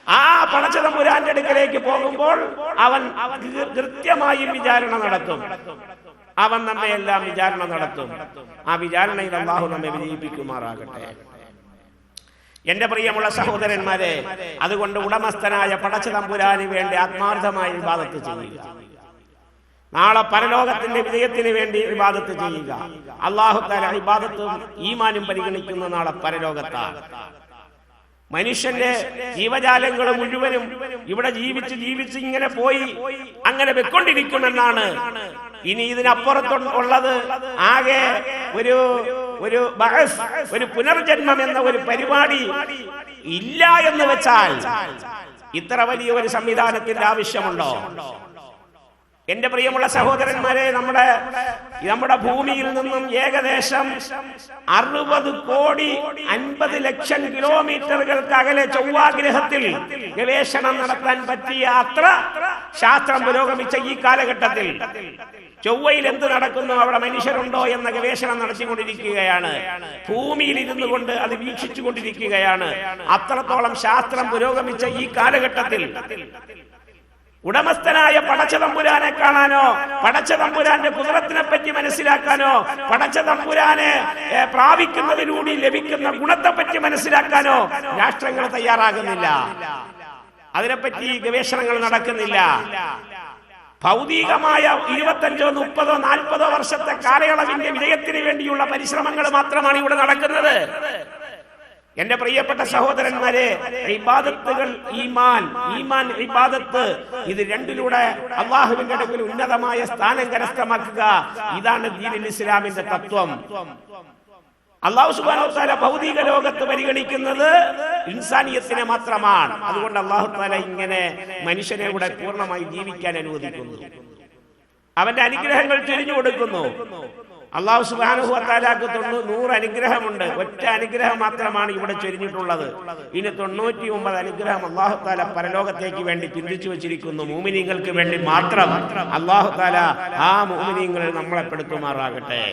ആ പടച്ചതമ്പുരാന്റെ അടുക്കലേക്ക് പോകുമ്പോൾ അവൻ കൃത്യമായി വിചാരണ നടത്തും. അവൻ നമ്മെ എല്ലാം വിചാരണ നടത്തും. ആ വിചാരണയിൽ അല്ലാഹു നമ്മെ വിജയിപ്പിക്കുമാറാകട്ടെ. എന്റെ പ്രിയമുള്ള സഹോദരന്മാരെ, അതുകൊണ്ട് ഉടമസ്ഥനായ പടച്ചതമ്പുരാന് വേണ്ടി ആത്മാർത്ഥമായി ഇബാദത്ത് ചെയ്യുക. നാളെ പരലോകത്തിന്റെ വിജയത്തിന് വേണ്ടി ഇബാദത്ത് ചെയ്യുക. അല്ലാഹു തആല ഇബാദത്തും ഈമാനും പരിഗണിക്കുന്ന നാളെ പരലോകത്താണ്. മനുഷ്യന്റെ ജീവജാലങ്ങൾ മുഴുവനും ഇവിടെ ജീവിച്ച് ഇങ്ങനെ പോയി അങ്ങനെ വെക്കൊണ്ടിരിക്കുമെന്നാണ്. ഇനി ഇതിനപ്പുറത്തുള്ളത് ആകെ ഒരു പുനർജന്മം എന്ന ഒരു പരിപാടി ഇല്ല എന്ന് വെച്ചാൽ ഇത്ര വലിയ ഒരു സംവിധാനത്തിന്റെ ആവശ്യമുണ്ടോ? എന്റെ പ്രിയമുള്ള സഹോദരന്മാരെ, നമ്മുടെ ഭൂമിയിൽ നിന്നും ഏകദേശം 60,50,00,000 കിലോമീറ്ററുകൾക്ക് അകലെ ചൊവ്വാഗ്രഹത്തിൽ ഗവേഷണം നടത്താൻ പറ്റിയ അത്ര ശാസ്ത്രം പുരോഗമിച്ച ഈ കാലഘട്ടത്തിൽ ചൊവ്വയിൽ എന്ത് നടക്കുന്നു, അവിടെ മനുഷ്യരുണ്ടോ എന്ന ഗവേഷണം നടത്തിക്കൊണ്ടിരിക്കുകയാണ്. ഭൂമിയിൽ ഇരുന്നു കൊണ്ട് അത് വീക്ഷിച്ചു കൊണ്ടിരിക്കുകയാണ്. അത്രത്തോളം ശാസ്ത്രം പുരോഗമിച്ച ഈ കാലഘട്ടത്തിൽ ഉടമസ്ഥനായ പടച്ചതമ്പുരാനെ കാണാനോ, പടച്ചതമ്പുരാന്റെ കുദറത്തിനെ പറ്റി മനസ്സിലാക്കാനോ, പടച്ചതമ്പുരാനെ പ്രാപിക്കുന്നതിലൂടെ ലഭിക്കുന്ന ഗുണത്തെപ്പറ്റി മനസ്സിലാക്കാനോ രാഷ്ട്രങ്ങൾ തയ്യാറാകുന്നില്ല. അതിനെപ്പറ്റി ഗവേഷണങ്ങൾ നടക്കുന്നില്ല. ഭൗതികമായ 25, 30, 40 വർഷത്തെ കാലയളവിന്റെ വിജയത്തിന് വേണ്ടിയുള്ള പരിശ്രമങ്ങൾ മാത്രമാണ് ഇവിടെ നടക്കുന്നത്. എന്റെ പ്രിയപ്പെട്ട സഹോദരന്മാരെ, ഇബാദത്തുകൾ, ഈമാൻ ഇബാദത്ത്, ഇത് രണ്ടിലൂടെ അല്ലാഹുവിന്റെ അടുക്കൽ ഉന്നതമായ സ്ഥാനം കരസ്ഥമാക്കുക. ഇതാണ് ദീനുൽ ഇസ്ലാമിന്റെ തത്വം. അല്ലാഹു സുബ്ഹാനഹു വ തആല ഭൗതിക ലോകത്ത് പരിഗണിക്കുന്നത് ഇൻസാനിയത്തിനെ മാത്രമാണ്. അതുകൊണ്ട് അല്ലാഹു തആല ഇങ്ങനെ മനുഷ്യനെ ഇവിടെ പൂർണ്ണമായി ജീവിക്കാൻ അനുവദിക്കുന്നു. അവന്റെ അനുഗ്രഹങ്ങൾ ചൊരിഞ്ഞു കൊടുക്കുന്നു. അല്ലാഹു സുബ്ഹാനഹു വ തആലക്ക് 100 അനുഗ്രഹമുണ്ട്. ഒറ്റ അനുഗ്രഹം മാത്രമാണ് ഇവിടെ ചൊരിഞ്ഞിട്ടുള്ളത്. ഇനി 99 അനുഗ്രഹം അല്ലാഹു തആല പരലോകത്തേക്ക് വേണ്ടി ചിന്തിച്ചു വെച്ചിരിക്കുന്നു. മുഅ്മിനീങ്ങൾക്ക് വേണ്ടി മാത്രം. അല്ലാഹു തആല ആ മുഅ്മിനീങ്ങളിൽ നമ്മളെ പെടുത്തുമാറാകട്ടെ.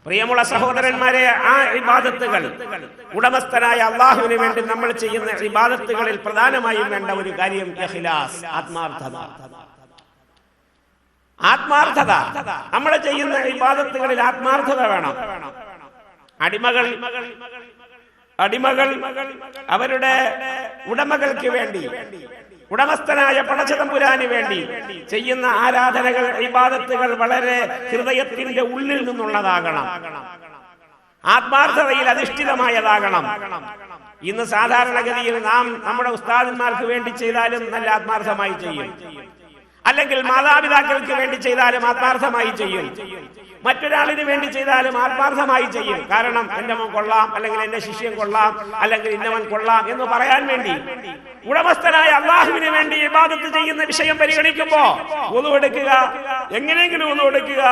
പ്രിയമുള്ള സഹോദരന്മാരെ, ആ ഇബാദത്തുകൾ ഉടമസ്ഥനായ അള്ളാഹുവിന് വേണ്ടി നമ്മൾ ചെയ്യുന്ന ഇബാദത്തുകളിൽ പ്രധാനമായും വേണ്ട ഒരു കാര്യം ഇഖ്ലാസ്, ആത്മാർത്ഥത. നമ്മൾ ചെയ്യുന്ന ഇബാദത്തുകളിൽ ആത്മാർത്ഥത വേണം. അടിമകൾ അവരുടെ ഉടമകൾക്ക് വേണ്ടി, ഉടമസ്ഥനായ പടച്ചതമ്പുരാന് വേണ്ടി ചെയ്യുന്ന ആരാധനകൾ, ഇബാദത്തുകൾ വളരെ ഹൃദയത്തിന്റെ ഉള്ളിൽ നിന്നുള്ളതാകണം, ആത്മാർത്ഥതയിൽ അധിഷ്ഠിതമായതാകണം. ഇന്ന് സാധാരണഗതിയിൽ നാം നമ്മുടെ ഉസ്താദന്മാർക്ക് വേണ്ടി ചെയ്താലും നല്ല ആത്മാർത്ഥമായി ചെയ്യും, അല്ലെങ്കിൽ മാതാപിതാക്കൾക്ക് വേണ്ടി ചെയ്താലും ആത്മാർത്ഥമായി ചെയ്യും, മറ്റൊരാളിന് വേണ്ടി ചെയ്താലും ആത്മാർത്ഥമായി ചെയ്യും. കാരണം എന്റെ മോൻ കൊള്ളാം, അല്ലെങ്കിൽ എന്റെ ശിഷ്യൻ കൊള്ളാം, അല്ലെങ്കിൽ ഇന്നവൻ കൊള്ളാം എന്ന് പറയാൻ വേണ്ടി. ഉടമസ്ഥനായ അള്ളാഹുവിന് വേണ്ടി ഇബാദത്ത് ചെയ്യുന്ന വിഷയം പരിഗണിക്കുമ്പോ വുളു എടുക്കുക, എങ്ങനെയെങ്കിലും വുളു എടുക്കുക,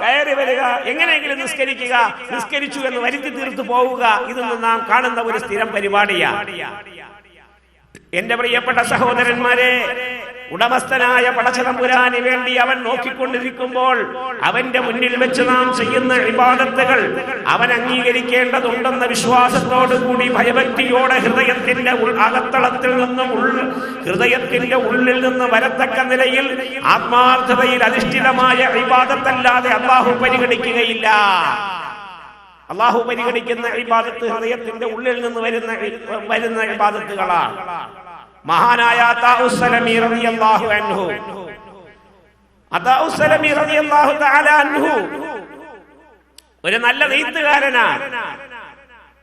കയറി വരിക, എങ്ങനെയെങ്കിലും നിസ്കരിക്കുക, നിസ്കരിച്ചു എന്ന് വരുത്തി തീർത്തു പോവുക, ഇതൊന്നും നാം കാണുന്ന ഒരു സ്ഥിരം പരിപാടിയാണ്. എന്റെ പ്രിയപ്പെട്ട സഹോദരന്മാരെ, ഉടമസ്ഥനായ പടച്ചതമ്പുരാന് വേണ്ടി അവൻ നോക്കിക്കൊണ്ടിരിക്കുമ്പോൾ അവന്റെ മുന്നിൽ വെച്ച് നാം ചെയ്യുന്ന ഇബാദത്തുകൾ അവൻ അംഗീകരിക്കേണ്ടതുണ്ടെന്ന വിശ്വാസത്തോടു കൂടി, ഭയഭക്തിയോടെ ഹൃദയത്തിന്റെ അകത്തളത്തിൽ നിന്നും ഹൃദയത്തിന്റെ ഉള്ളിൽ നിന്ന് വരത്തക്ക നിലയിൽ ആത്മാർത്ഥതയിൽ അധിഷ്ഠിതമായ ഇബാദത്തല്ലാതെ അല്ലാഹു പരിഗണിക്കുകയില്ല. അല്ലാഹു പരിഗണിക്കുന്ന ഇബാദത്ത് ഹൃദയത്തിന്റെ ഉള്ളിൽ നിന്ന് വരുന്ന ഇബാദത്തുകളാണ്. മഹാനായ അതാഉസ്സലമി റളിയല്ലാഹു അൻഹു, അതാഉസ്സലമി റളിയല്ലാഹു തആല അൻഹു ഒരു നല്ല നെയ്ത്തുകാരനാണ്.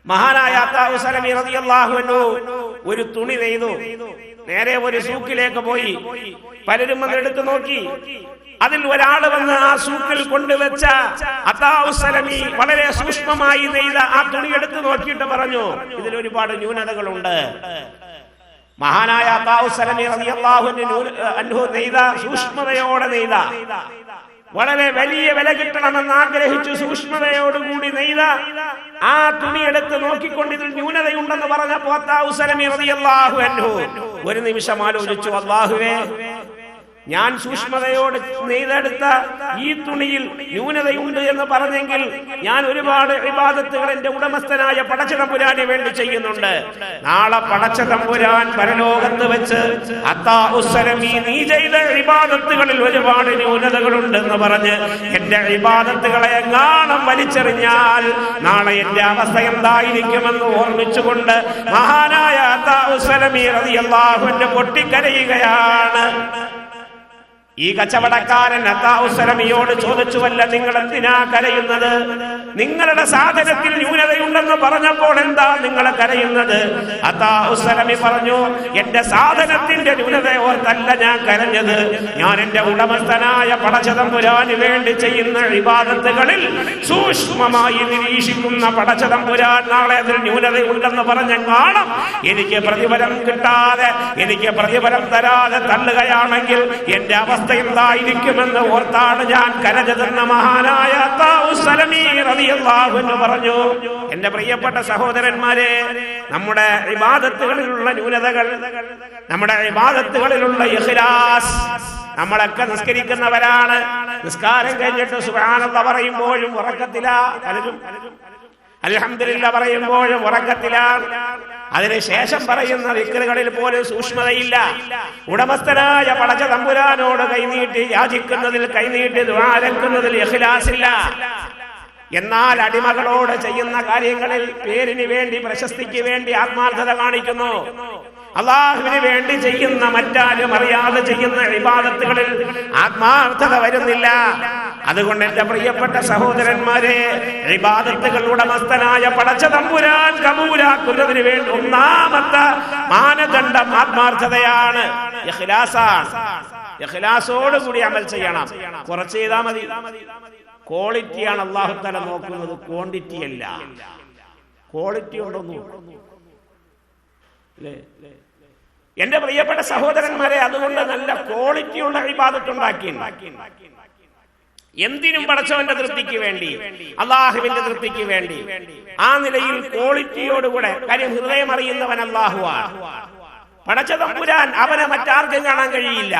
മഹാനായ അതാഉസ്സലമി റളിയല്ലാഹു അൻഹു ഒരു തുണി നെയ്തു. നേരെ ഒരു സൂക്കിലേക്ക് പോയി. പലരും അതെടുത്ത് നോക്കി. അതിൽ ഒരാൾ വന്ന് ആ സൂക്കിൽ കൊണ്ടുവച്ച അതാഉസ്സലമി വളരെ സൂക്ഷ്മമായി നെയ്ത ആ തുണി എടുത്ത് നോക്കിയിട്ട് പറഞ്ഞു, ഇതിൽ ഒരുപാട് ന്യൂനതകളുണ്ട്. മഹാനായ അതാഉസ്സലമി റളിയല്ലാഹു അൻഹു നെയ്ത സൂക്ഷ്മതയോടെ നെയ്ത, വളരെ വലിയ വില കിട്ടണമെന്ന് ആഗ്രഹിച്ചു സൂക്ഷ്മതയോടുകൂടി നെയ്ത ആ തുണി എടുത്ത് നോക്കിക്കൊണ്ട് ഇതിൽ ന്യൂനതയുണ്ടെന്ന് പറഞ്ഞപ്പോൾ അതാഉസ്സലമി റളിയല്ലാഹു അൻഹു ഒരു നിമിഷം ആലോചിച്ചു, അല്ലാഹുവേ, ഞാൻ സൂക്ഷ്മതയോട് നെയ്തെടുത്ത ഈ തുണിയിൽ ന്യൂനതയുണ്ട് എന്ന് പറഞ്ഞെങ്കിൽ ഞാൻ ഒരുപാട് ഇബാദത്തുകൾ എന്റെ ഉടമസ്ഥനായ പടച്ചതമ്പുരാന് വേണ്ടി ചെയ്യുന്നുണ്ട്. നാളെ പടച്ചതമ്പുരാൻ പരലോകത്ത് വെച്ച് അതാഉസ്സലമി നീ ചെയ്ത ഇബാദത്തുകളിൽ ഒരുപാട് ന്യൂനതകളുണ്ടെന്ന് പറഞ്ഞ് എന്റെ ഇബാദത്തുകളെ എങ്ങാനും വലിച്ചെറിഞ്ഞാൽ നാളെ എന്റെ അവസ്ഥ എന്തായിരിക്കുമെന്ന് ഓർമ്മിച്ചുകൊണ്ട് മഹാനായ അതാഉസ്സലമി റളിയല്ലാഹു അൻഹു പൊട്ടിക്കരയുകയാണ്. ഈ കച്ചവടക്കാരൻ അതാഉസ്സലമിയോട് ചോദിച്ചുവല്ല, നിങ്ങൾ എന്തിനാ കരയുന്നത്? നിങ്ങളുടെ സാധനത്തിൽ ന്യൂനതയുണ്ടെന്ന് പറഞ്ഞപ്പോൾ എന്താ നിങ്ങൾ കരയുന്നത്? അതാഉസ്സലമി പറഞ്ഞു, എന്റെ സാധനത്തിന്റെ ന്യൂനത ഓർത്തല്ല ഞാൻ കരഞ്ഞത്. ഞാൻ എന്റെ ഉടമസ്ഥനായ പടച്ചതമ്പുരാന് വേണ്ടി ചെയ്യുന്ന ഇബാദത്തുകളിൽ സൂക്ഷ്മമായി നിരീക്ഷിക്കുന്ന പടച്ചതമ്പുരാൻ നാളെ അതിൽ ന്യൂനതയുണ്ടെന്ന് പറഞ്ഞെങ്ങാണം എനിക്ക് പ്രതിഫലം കിട്ടാതെ, എനിക്ക് പ്രതിഫലം തരാതെ തള്ളുകയാണെങ്കിൽ എന്റെ അവസ്ഥ എന്തായിരിക്കുമെന്ന് ഓർത്താണ് ഞാൻ കരഞ്ഞതെന്ന് മഹാനായ അതാഉസ്സലമി റളിയല്ലാഹു അൻഹു പറഞ്ഞു. എന്റെ പ്രിയപ്പെട്ട സഹോദരന്മാരെ, നമ്മുടെ ഇബാദത്തുകളിലുള്ള ന്യൂനതകൾ, നമ്മുടെ ഇബാദത്തുകളിലുള്ള ഇഖ്ലാസ്. നമ്മളൊക്കെ നിസ്കരിക്കുന്നവരാണ്. നിസ്കാരം കഴിഞ്ഞിട്ട് സുബ്ഹാനല്ലാഹ് പറയുമ്പോഴും ഉറക്കത്തിലാ, പലരും അൽഹംദുലില്ലാഹ് പറയുമ്പോഴും ഉറക്കത്തിലാണ്. അതിനുശേഷം പറയുന്ന ദിക്റുകളിൽ പോലും സൂക്ഷ്മതയില്ല. ഉടമസ്ഥനായ പടച്ചതമ്പുരാനോട് കൈനീട്ടി യാചിക്കുന്നതിൽ, കൈനീട്ടി ദുആ അരക്കുന്നതിൽ ഇഖ്ലാസില്ല. എന്നാൽ അടിമകളോട് ചെയ്യുന്ന കാര്യങ്ങളിൽ പേരിന് വേണ്ടി, പ്രശസ്തിക്ക് വേണ്ടി ആത്മാർത്ഥത കാണിക്കുന്നു. അല്ലാഹുവിന് വേണ്ടി ചെയ്യുന്ന, മറ്റാരും അറിയാതെ ചെയ്യുന്ന ഇബാദത്തുകളിൽ ആത്മാർത്ഥത വരുന്നില്ല. അതുകൊണ്ട് എന്റെ പ്രിയപ്പെട്ട സഹോദരന്മാരെ, ഇബാദത്തുകൾ ഉടമസ്ഥനായ പടച്ചതമ്പുരാൻ കബൂലാക്കുന്നതിന് വേണ്ടി ഒന്നാമത്തെ മാനദണ്ഡം ആത്മാർത്ഥതയാണ്, ഇഖ്ലാസാണ്. ഇഖ്ലാസോട് കൂടി അമൽ ചെയ്യണം. കുറച്ച് ചെയ്താൽ മതി. ക്വാളിറ്റിയാണ് അല്ലാഹു തആല നോക്കുന്നത്, ക്വാണ്ടിറ്റി അല്ല. ക്വാളിറ്റി ഉണ്ടോന്നു അല്ലേ? എന്റെ പ്രിയപ്പെട്ട സഹോദരന്മാരെ, അതുകൊണ്ട് നല്ല ക്വാളിറ്റിയുള്ള ഇബാദത്ത് ഉണ്ടാക്കി. എന്തിനും പടച്ചവന്റെ തൃപ്തിക്ക് വേണ്ടി, അള്ളാഹുവിന്റെ തൃപ്തിക്ക് വേണ്ടി, ആ നിലയിൽ ക്വാളിറ്റിയോടുകൂടെ. കാര്യം ഹൃദയം അറിയുന്നവൻ അല്ലാഹുവാണ്. പടച്ചതമ്പുരാൻ അവനെ മറ്റാർക്കും കാണാൻ കഴിയില്ല.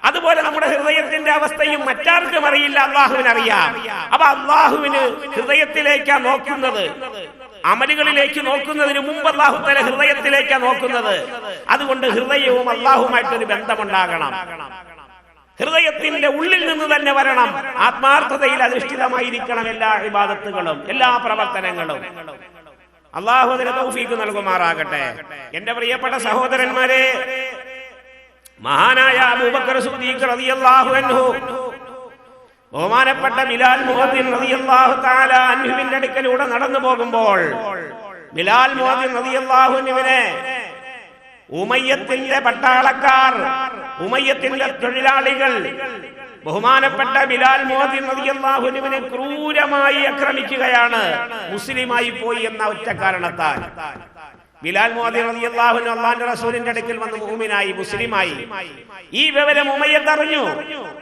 അതുപോലെ നമ്മുടെ ഹൃദയത്തിന്റെ അവസ്ഥയും മറ്റാർക്കും അറിയില്ല, അള്ളാഹുവിനറിയാം. അപ്പൊ അള്ളാഹുവിന് ഹൃദയത്തിലേക്കാ നോക്കുന്നത്, അമലുകളിലേക്ക് നോക്കുന്നതിന് മുമ്പ് അള്ളാഹു തആല ഹൃദയത്തിലേക്കാ നോക്കുന്നത്. അതുകൊണ്ട് ഹൃദയവും അള്ളാഹുമായിട്ടൊരു ബന്ധമുണ്ടാകണം. ഹൃദയത്തിന്റെ ഉള്ളിൽ നിന്ന് തന്നെ വരണം. ആത്മാർത്ഥതയിൽ അധിഷ്ഠിതമായിരിക്കണം എല്ലാ ഇബാദത്തുകളും, എല്ലാ പ്രവർത്തനങ്ങളും. അള്ളാഹു അതിന് തൗഫീഖ് നൽകുമാറാകട്ടെ. എന്റെ പ്രിയപ്പെട്ട സഹോദരന്മാരെ, മഹാനായ അബൂബക്കർ സിദ്ദീഖ് റളിയല്ലാഹു അൻഹു ബഹുമാനപ്പെട്ട ബിലാൽ മുഅദ്ദിൻ റളിയല്ലാഹു തആല അൻഹുവിന്റെ അടുക്കലൂടെ നടന്നു പോകുമ്പോൾ ബിലാൽ മുഅദ്ദിൻ റളിയല്ലാഹു അൻഹുവിനെ ഉമയ്യത്തിന്റെ പട്ടാളക്കാർ, ഉമയ്യത്തിന്റെ തൊഴിലാളികൾ ബഹുമാനപ്പെട്ട ബിലാൽ മുഅദ്ദിൻ റളിയല്ലാഹു അൻഹുവിനെ ക്രൂരമായി ആക്രമിക്കുകയാണ്, മുസ്ലിമായി പോയി എന്ന ഒറ്റ കാരണത്താൽ. ബിലാൽ മുഅദ്ദിൻ റളിയല്ലാഹു അൻഹു അല്ലാഹുവിന്റെ റസൂലിന്റെ അടുക്കൽ വന്ന് മുഅ്മിനായി, മുസ്ലിമായി. ഈ വിവരം ഉമയ്യത്ത് അറിഞ്ഞു.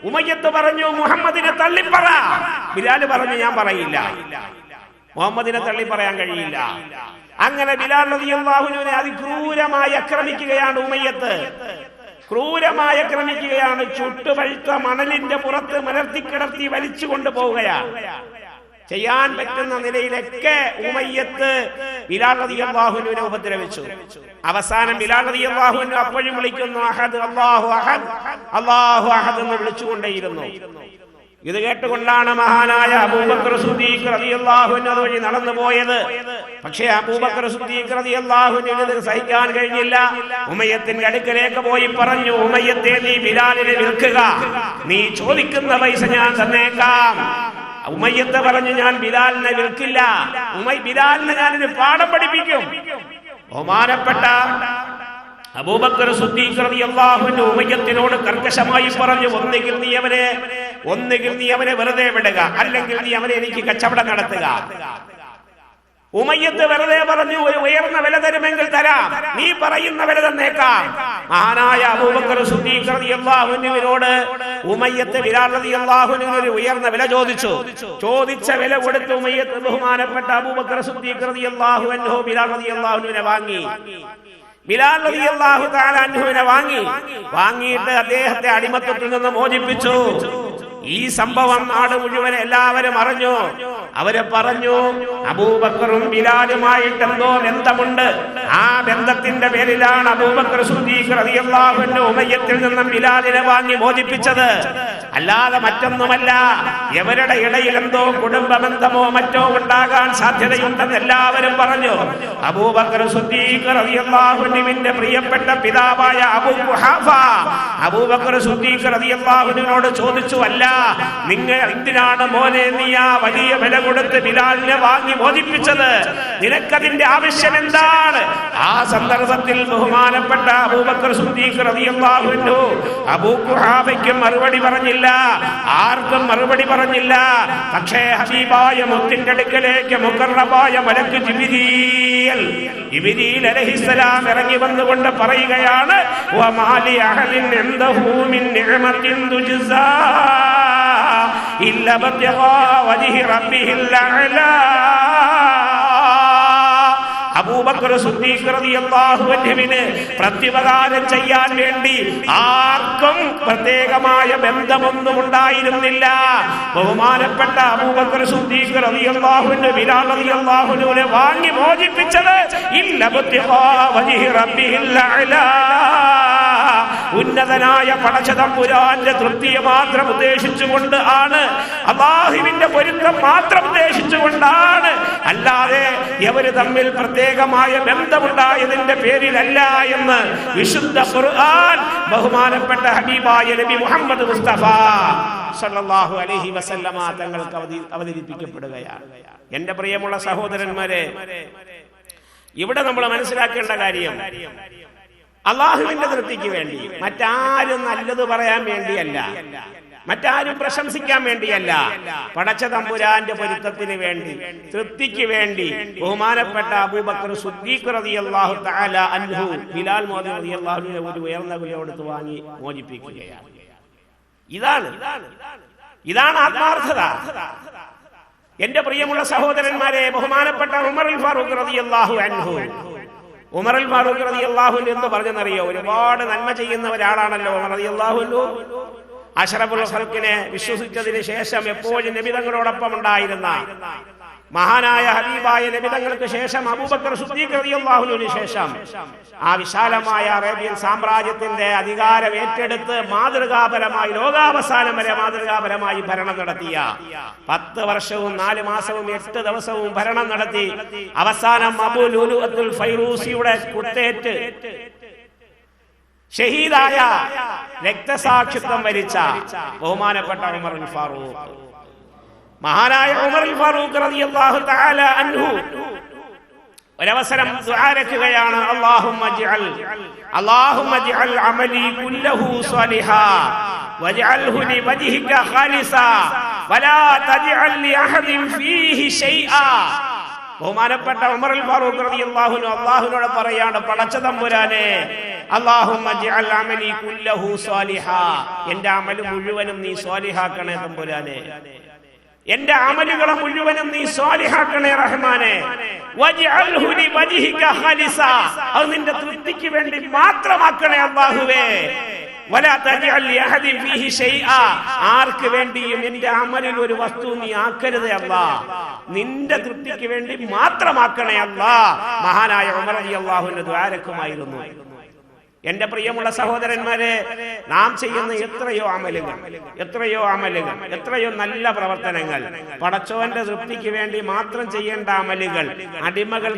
ഉമയ്യത്ത് പറഞ്ഞു, മുഹമ്മദിനെ തള്ളിപ്പറ. ബിലാൽ പറഞ്ഞു, ഞാൻ പറയില്ല, മുഹമ്മദിനെ തള്ളി പറയാൻ കഴിയില്ല. അങ്ങനെ ബിലാൽ റളിയല്ലാഹു അൻഹുവിനെ അതിക്രൂരമായി ആക്രമിക്കുകയാണ് ഉമയ്യത്ത്, ക്രൂരമായി ആക്രമിക്കുകയാണ്. ചുട്ടുപഴുത്ത മണലിന്റെ പുറത്ത് മലർത്തിക്കിടത്തി വലിച്ചു കൊണ്ടുപോവുകയാണ്. ചെയ്യാൻ പറ്റുന്ന നിലയിലൊക്കെ ഉമയ്യത്ത് ബിലാൽ റളിയല്ലാഹു അൻഹുവിനെ ഉപദ്രവിച്ചു. അവസാനം ബിലാൽ റളിയല്ലാഹു അൻഹു അപ്പോഴും വിളിക്കുന്നു, അഹദ്, അല്ലാഹു അഹദ്, അല്ലാഹു അഹദ് എന്ന് വിളിച്ചുകൊണ്ടേയിരുന്നു. ഇത് കേട്ടുകൊണ്ടാണ് മഹാനായ അബൂബക്കർ സിദ്ദീഖ് റളിയല്ലാഹു അൻഹു അതുവഴി നടന്നു പോയത്. പക്ഷേ അബൂബക്കർ സിദ്ദീഖ് റളിയല്ലാഹു അൻഹു ഇത് സഹിക്കാൻ കഴിഞ്ഞില്ല. ഉമയ്യത്തിന്റെ അടുക്കലേക്ക് പോയി പറഞ്ഞു, ഉമയ്യത്തെ, നീ ബിലാലിനെ വിൽക്കുക, നീ ചോദിക്കുന്ന പൈസ ഞാൻ തന്നേക്കാം. ഉമയ്യത്ത് പറഞ്ഞു, ഞാൻ ബിലാലിനെ വിൽക്കില്ല, ബിലാലിനെ ഞാനൊരു പാഠം പഠിപ്പിക്കും. ബഹുമാനപ്പെട്ട അബൂബക്കർ സിദ്ദീഖ് റളിയല്ലാഹു അൻഹു ഉമയ്യത്തിനോട് കർക്കശമായി പറഞ്ഞു, ഒന്നുകിൽ നീ അവനെ വെറുതെ വിടുക, അല്ലെങ്കിൽ നീ അവനെ എനിക്ക് കച്ചവടം നടത്തുക. ഉമയ്യത്ത് വെറുതെ പറഞ്ഞു, ഒരു ഉയർന്ന വില തരുമെങ്കിൽ തരാം, നീ പറയുന്ന വില തന്നേക്കാം. മഹാനായ അബൂബക്കർ സിദ്ദീഖ് റളിയല്ലാഹു അൻഹുവിനോട് ഉമയ്യത്ത് ബിലാൽ റളിയല്ലാഹു അൻഹു ഒരു ഉയർന്ന വില ചോദിച്ചു. ചോദിച്ച വില കൊടുത്ത് ഉമയ്യത്ത് ബഹുമാനപ്പെട്ട അബൂബക്കർ സിദ്ദീഖ് റളിയല്ലാഹു അൻഹു ബിലാൽ റളിയല്ലാഹു അൻഹുവിനെ വാങ്ങി. ബിലാൽ റളിയല്ലാഹു തആല അൻഹുവിനെ വാങ്ങിയിട്ട് അദ്ദേഹത്തെ അടിമത്തത്തിൽ നിന്ന് മോചിപ്പിച്ചു. ഈ സംഭവം നാട് മുഴുവൻ എല്ലാവരും അറിഞ്ഞു. അവര് പറഞ്ഞു, അബൂബക്കറും ബിലാലുമായിട്ട് എന്തോ ബന്ധമുണ്ട്. ആ ബന്ധത്തിന്റെ പേരിലാണ് അബൂബക്കർ സിദ്ദീഖ് റളിയല്ലാഹു അൻഹു ഉമയ്യത്തിൽ നിന്നും ബിലാലിനെ വാങ്ങി മോചിപ്പിച്ചത്, അല്ലാതെ മറ്റൊന്നുമല്ല. ഇവരുടെ ഇടയിൽ എന്തോ കുടുംബബന്ധമോ മറ്റോ ഉണ്ടാകാൻ സാധ്യതയുണ്ടെന്ന് എല്ലാവരും പറഞ്ഞു. അബൂബക്കർ സിദ്ദീഖ് റളിയല്ലാഹു അൻഹുവിന്റെ പ്രിയപ്പെട്ട പിതാവായ അബൂ ഖുഹാഫ അബൂബക്കർ സിദ്ദീഖ് റളിയല്ലാഹു അൻഹുവിനോട് ചോദിച്ചു, അല്ല, നിങ്ങൾ എന്തിനാണ് മോനെ നീ ആ വലിയ വില കൊടുത്ത് ബിലാലിനെ വാങ്ങി മോചിപ്പിച്ചത്? നിനക്കതിന്റെ ആവശ്യം എന്താണ്? ആ സന്ദർഭത്തിൽ ബഹുമാനപ്പെട്ട അബൂബക്കർ സിദ്ദീഖ് റളിയല്ലാഹു അൻഹു അബൂ ഖുഹാഫയ്ക്ക് മറുപടി പറഞ്ഞില്ല, ആർക്കും മറുപടി പറഞ്ഞില്ല. പക്ഷേ ഹബീബായ മുത്തിന്റെ അടുക്കലേക്ക് മുഖറബായ മലക്ക് ജിബ്രീൽ അലൈഹിസ്സലാം ഇറങ്ങി വന്നുകൊണ്ട് പറയുകയാണ്, വമാലി അഹലിൻ ഇൻദഹു മിൻ നിഅമത്തിൻ തുജ്സാ ഇല്ലാ ബിഗാ വജ്ഹി റബ്ബിഹിൽ അഅ്ലാ. അബൂബക്കർ സിദ്ദീഖ് റളിയല്ലാഹു അൻഹുവിന് പ്രത്യുപകാരം ചെയ്യാൻ വേണ്ടി ആർക്കും പ്രത്യേകമായ ബന്ധമൊന്നും ഉണ്ടായിരുന്നില്ല. ബഹുമാനപ്പെട്ട അബൂബക്കർ സിദ്ദീഖ് റളിയല്ലാഹു അൻഹു ബിലാൽ റളിയല്ലാഹു അൻഹുവിനെ വാങ്ങി മോചിപ്പിച്ചത് ഇല്ലാ ബിഗാ വജ്ഹി റബ്ബിഹിൽ അഅ്ലാ, ഉന്നതനായ പടച്ചതമ്പുരാന്റെ തൃപ്തിയെ മാത്രം ഉദ്ദേശിച്ചുകൊണ്ട് ആണ്, അല്ലാഹുവിന്റെ പൊരുത്തം മാത്രം ഉദ്ദേശിച്ചുകൊണ്ടാണ്, അല്ലാതെ ഇവര് തമ്മിൽ പ്രത്യേകമായ ബന്ധമുണ്ടായതിന്റെ പേരിലല്ല എന്ന് വിശുദ്ധ ഖുർആൻ ബഹുമാനപ്പെട്ട ഹബീബായ നബി മുഹമ്മദ് മുസ്തഫ സല്ലല്ലാഹു അലൈഹി വസല്ലമ തങ്ങൾക്ക് അവതരിപ്പിക്കപ്പെടുകയാണ്. എന്റെ പ്രിയമുള്ള സഹോദരന്മാരെ, ഇവിടെ നമ്മൾ മനസ്സിലാക്കേണ്ട കാര്യം, അള്ളാഹുവിന്റെ തൃപ്തിക്ക് വേണ്ടി, മറ്റാരും നല്ലത് പറയാൻ വേണ്ടിയല്ല, മറ്റാരും പ്രശംസിക്കാൻ വേണ്ടിയല്ല, പടച്ച തമ്പുരാന്റെ പൊരുത്തത്തിന് വേണ്ടി, തൃപ്തിക്ക് വേണ്ടി ബഹുമാനപ്പെട്ട അബൂബക്കർ സിദ്ദീഖ് റളിയല്ലാഹു തആല അൻഹു ബിലാൽ മുഅദ്ദിൻ റളിയല്ലാഹു അൻഹു ഒരു ഉയർന്ന വില കൊടുത്ത് വാങ്ങി മോചിപ്പിക്കുകയാണ്. ഇതാണ് ആത്മാർത്ഥത. എന്റെ പ്രിയമുള്ള സഹോദരന്മാരെ, ബഹുമാനപ്പെട്ട ഉമർ അൽ ഫാറൂഖ് റളിയല്ലാഹു അൻഹു ഉമർ അൽ ഫാറൂഖ് റളിയല്ലാഹു അൻഹു എന്ന് പറഞ്ഞെന്നറിയോ? ഒരുപാട് നന്മ ചെയ്യുന്ന ഒരാളാണല്ലോ ഉമർ റളിയല്ലാഹു അൻഹു. അഷ്റഫുൽ ഖൽഖിനെ വിശ്വസിച്ചതിന് ശേഷം എപ്പോഴും നബി തങ്ങളോടൊപ്പം ഉണ്ടായിരുന്ന മഹാനായ ഹബീബായ നബി തങ്ങൾക്ക് ശേഷം അബൂബക്കർ സിദ്ദീഖ് റളിയല്ലാഹു അൻഹുവിന് ശേഷം ആ വിശാലമായ അറേബ്യൻ സാമ്രാജ്യത്തിന്റെ അധികാരം ഏറ്റെടുത്ത് മാതൃകാപരമായി ലോകാവസാനം വരെ മാതൃകാപരമായി ഭരണം നടത്തിയ 10 വർഷവും 4 മാസവും 8 ദിവസവും ഭരണം നടത്തി അവസാനം അബൂ ലുലുഅത്തുൽ ഫൈറൂസിയുടെ കുത്തേറ്റ് ഷഹീദായ രക്തസാക്ഷിത്വം വരിച്ച ബഹുമാനപ്പെട്ട ഉമർ അൽ ഫാറൂഖ്, മഹാനായ ഉമർ അൽ ഫാറൂഖ് റളിയല്ലാഹു തആല അൻഹു ഒരവസരം ദുആ രക്കുകയാണ്. അല്ലാഹുമ്മ ഇജ്അൽ അമലി കുല്ലഹു സ്വാലിഹാ വജ്അൽഹു ലിവജ്ഹിക ഖാലിസാ വലാ തജ്അൽ ലിഅഹദിൻ ഫീഹി ശൈആ. ബഹുമാനപ്പെട്ട ഉമർ അൽ ഫാറൂഖ് റളിയല്ലാഹു അൻഹു അല്ലാഹുവിനോട് പറയാണ്, പടച്ച തമ്പുരാനെ, അല്ലാഹുമ്മ ഇജ്അൽ അമലി കുല്ലഹു സ്വാലിഹാ, എന്റെ അമൽ മുഴുവനും നീ സ്വാലിഹാക്കണേ തമ്പുരാനെ, എന്റെ അമലുകളെ മുഴുവനും നീ സ്വാലിഹാക്കണേ റഹ്മാനെ. വജ്അൽഹു ലിവജ്ഹിക ഖാലിസാ, അത് നിന്റെ തൃപ്തിക്ക് വേണ്ടി മാത്രമാക്കണേ അല്ലാഹുവേ. വലാ തജ്അൽ ലിഅഹദിൻ ഫീഹി ശൈആ, ആർക്ക് വേണ്ടിയും എന്റെ അമലിൽ ഒരു വസ്തു നീ ആക്കരുതേ അല്ലാഹ്, നിന്റെ തൃപ്തിക്ക് വേണ്ടി മാത്രമാക്കണേ അല്ലാഹ്. മഹാനായ ഉമർ റളിയല്ലാഹു അൻഹു ദുആ രക്കുമായിരുന്നു. എന്റെ പ്രിയമുള്ള സഹോദരന്മാരെ, നാം ചെയ്യുന്ന എത്രയോ അമലുകൾ, എത്രയോ നല്ല പ്രവർത്തനങ്ങൾ, പടച്ചോന്റെ തൃപ്തിക്ക് വേണ്ടി മാത്രം ചെയ്യേണ്ട അമലുകൾ, അടിമകൾ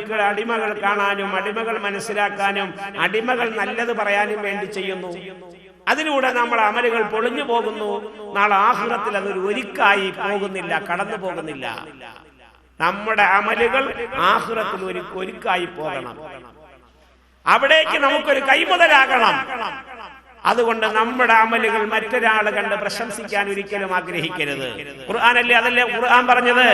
കാണാനും അടിമകൾ മനസ്സിലാക്കാനും അടിമകൾ നല്ലത് പറയാനും വേണ്ടി ചെയ്യുന്നു. അതിലൂടെ നമ്മൾ അമലുകൾ പൊളിഞ്ഞു പോകുന്നു. നാളെ ആഖിറത്തിൽ അതൊരു ഒരിക്കായി പോകുന്നില്ല, കടന്നു പോകുന്നില്ല. നമ്മുടെ അമലുകൾ ആഖിറത്തിൽ ഒരിക്കായി പോകണം, അവിടേക്ക് നമുക്കൊരു കൈമുതലാകണം. അതുകൊണ്ട് നമ്മുടെ അമലുകൾ മറ്റൊരാൾ കണ്ട് പ്രശംസിക്കാൻ ഒരിക്കലും ആഗ്രഹിക്കരുത്. ഖുർആനല്ലേ, അതല്ലേ ഖുർആൻ പറഞ്ഞത്,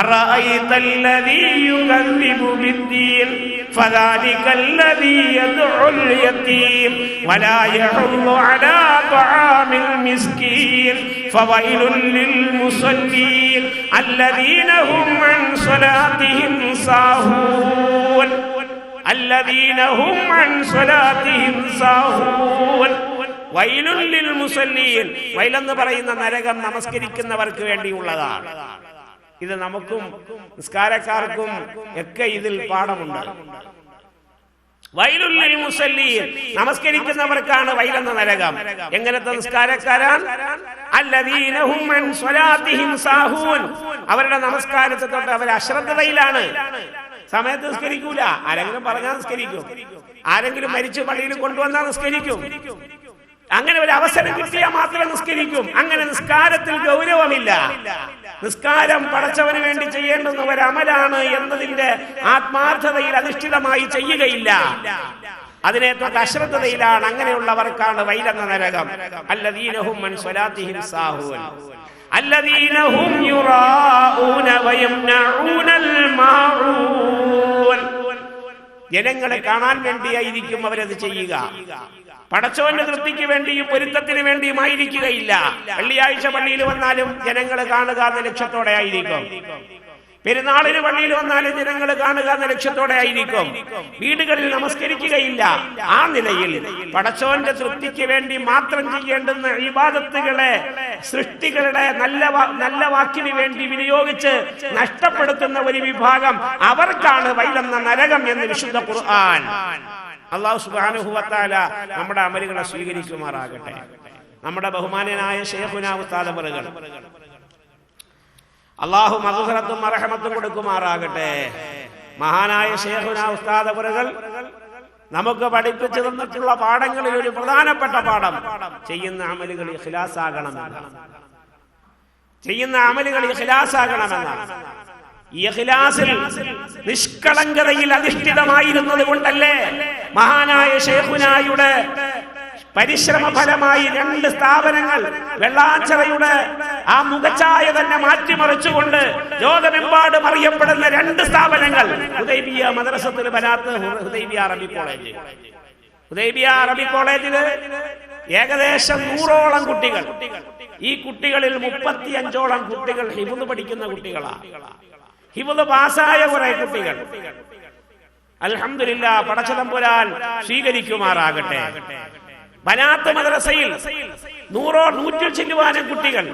അറഅയ്തല്ലദീ യുകദ്ദിബു ബിദ്ദീൻ ഫദാലികല്ലദീ യദ്ഉൽ യതീം വലാ യഹുല്ലു അലാ തആമിൽ മിസ്കീൻ ഫവൈലുൽ ലിൽ മുസല്ലീൻ അല്ലദീന ഹും അൻ സ്വലാത്തിഹിം സാഹൂൻ الذين هم عن صلاتهم ساهون ويل للمصلين. വൈലെന്ന് പറയുന്ന നരകം നമസ്കരിക്കുന്നവർക്ക് വേണ്ടിയുള്ളതാണ്. ഇത് നമുക്കും നിസ്കാരക്കാർക്കും ഒക്കെ ഇതിൽ പാഠമുണ്ട്. വൈലുൽ ലിൽ മുസല്ലീൻ, നമസ്കരിക്കുന്നവർക്കാണ് വൈലെന്ന നരകം. എങ്ങനത്തെ നിസ്കാരക്കാരാൻ? അല്ലദീന ഹും അൻ സ്വലാത്തിഹിം സാഹൂൻ, അവരുടെ നമസ്കാരത്തെ തൊട്ട് അവർ അശ്രദ്ധയിലാണ്. സമയത്ത് നിസ്കരിക്കൂല, ആരെങ്കിലും പറഞ്ഞാൽ നിസ്കരിക്കും, ആരെങ്കിലും മരിച്ചു പള്ളിയിൽ കൊണ്ടുവന്നാൽ നിസ്കരിക്കും, അങ്ങനെ ഒരു അവസരം കിട്ടിയാൽ മാത്രമേ നിസ്കരിക്കും. അങ്ങനെ നിസ്കാരത്തിൽ ഗൗരവമില്ല. നിസ്കാരം പടച്ചവന് വേണ്ടി ചെയ്യേണ്ടുന്ന ഒരു അമലാണ് എന്നതിന്റെ ആത്മാർത്ഥതയിൽ അധിഷ്ഠിതമായി ചെയ്യുകയില്ല. അതിനെ തൊട്ട് അശ്രദ്ധയിലാണ്. അങ്ങനെയുള്ളവർക്കാണ് വൈലെന്ന നരകം. അല്ലദീന ഹും അൻ സ്വലാത്തിഹിം സാഹൂൻ الذين هم يراءون ويمنعون الماعون. ജനങ്ങളെ കാണാൻ വേണ്ടിയായിരിക്കും അവരത് ചെയ്യുക, പടച്ചവന്റെ തൃപ്തിക്ക് വേണ്ടിയും പൊരുത്തത്തിന് വേണ്ടിയുമായിരിക്കുകയില്ല. വെള്ളിയാഴ്ച പള്ളിയിൽ വന്നാലും ജനങ്ങൾ കാണുക എന്ന ലക്ഷ്യത്തോടെ ആയിരിക്കും. പെരുന്നാളിന് പള്ളിയിൽ വന്നാലും ജനങ്ങൾ കാണുക എന്ന ലക്ഷ്യത്തോടെ ആയിരിക്കും. വീടുകളിൽ നമസ്കരിക്കുകയില്ല. ആ നിലയിൽ പടച്ചവന്റെ തൃപ്തിക്ക് വേണ്ടി മാത്രം ചെയ്യേണ്ടുന്ന ഇബാദത്തുകളെ സൃഷ്ടികളുടെ നല്ല വാക്കിന് വേണ്ടി വിനിയോഗിച്ച് നഷ്ടപ്പെടുത്തുന്ന ഒരു വിഭാഗം, അവർക്കാണ് വൈലെന്ന നരകം എന്ന് വിശുദ്ധ ഖുർആൻ. അല്ലാഹു സുബ്ഹാനഹു വ തആല നമ്മുടെ അമലുകളെ സ്വീകരിക്കുമാറാകട്ടെ. നമ്മുടെ ബഹുമാനനായ ശൈഖുനാ ഉസ്താദ് അവറുകൾ അല്ലാഹു മഗ്ഫിറത്തും റഹ്മത്തും കൊടുക്കുമാറാകട്ടെ. മഹാനായ ശൈഖുനാ ഉസ്താദ് അവറുകൾ നമുക്ക് പഠിപ്പിച്ചു തന്നിട്ടുള്ള പാഠങ്ങളിൽ ഒരു പ്രധാനപ്പെട്ട പാഠം ചെയ്യുന്ന അമലുകൾ ഇഖ്ലാസാകണമെന്നാണ്. ഈ ഇഖ്ലാസിൽ നിഷ്കളങ്കതയിൽ അധിഷ്ഠിതമായിരുന്നത് കൊണ്ടല്ലേ മഹാനായ ശൈഖുനായുടെ പരിശ്രമ ഫലമായി 2 സ്ഥാപനങ്ങൾ വെള്ളാച്ചറയുടെ ആ മുഖച്ഛായ തന്നെ മാറ്റിമറിച്ചുകൊണ്ട് ലോകമെമ്പാടും അറിയപ്പെടുന്ന 2 സ്ഥാപനങ്ങൾ, ഹുദൈബിയ മദ്രസത്തുൽ ബനാത്ത്, ഹുദൈബിയ അറബി കോളേജ്. ഹുദൈബിയ അറബി കോളേജില് ഏകദേശം 100ഓളം കുട്ടികൾ. ഈ കുട്ടികളിൽ 35ഓളം കുട്ടികൾ ഹിഫ്ള് പഠിക്കുന്ന കുട്ടികളാണ്. ഹിഫ്ള് പാസ്സായ കുറെ കുട്ടികൾ. അൽഹംദുലില്ലാഹ്, പടച്ച തമ്പുരാൻ സ്വീകരിക്കുമാറാകട്ടെ. ബനാത്ത് മദ്രസയിൽ 100 ചെല്ലുവാനും കുട്ടികൾ,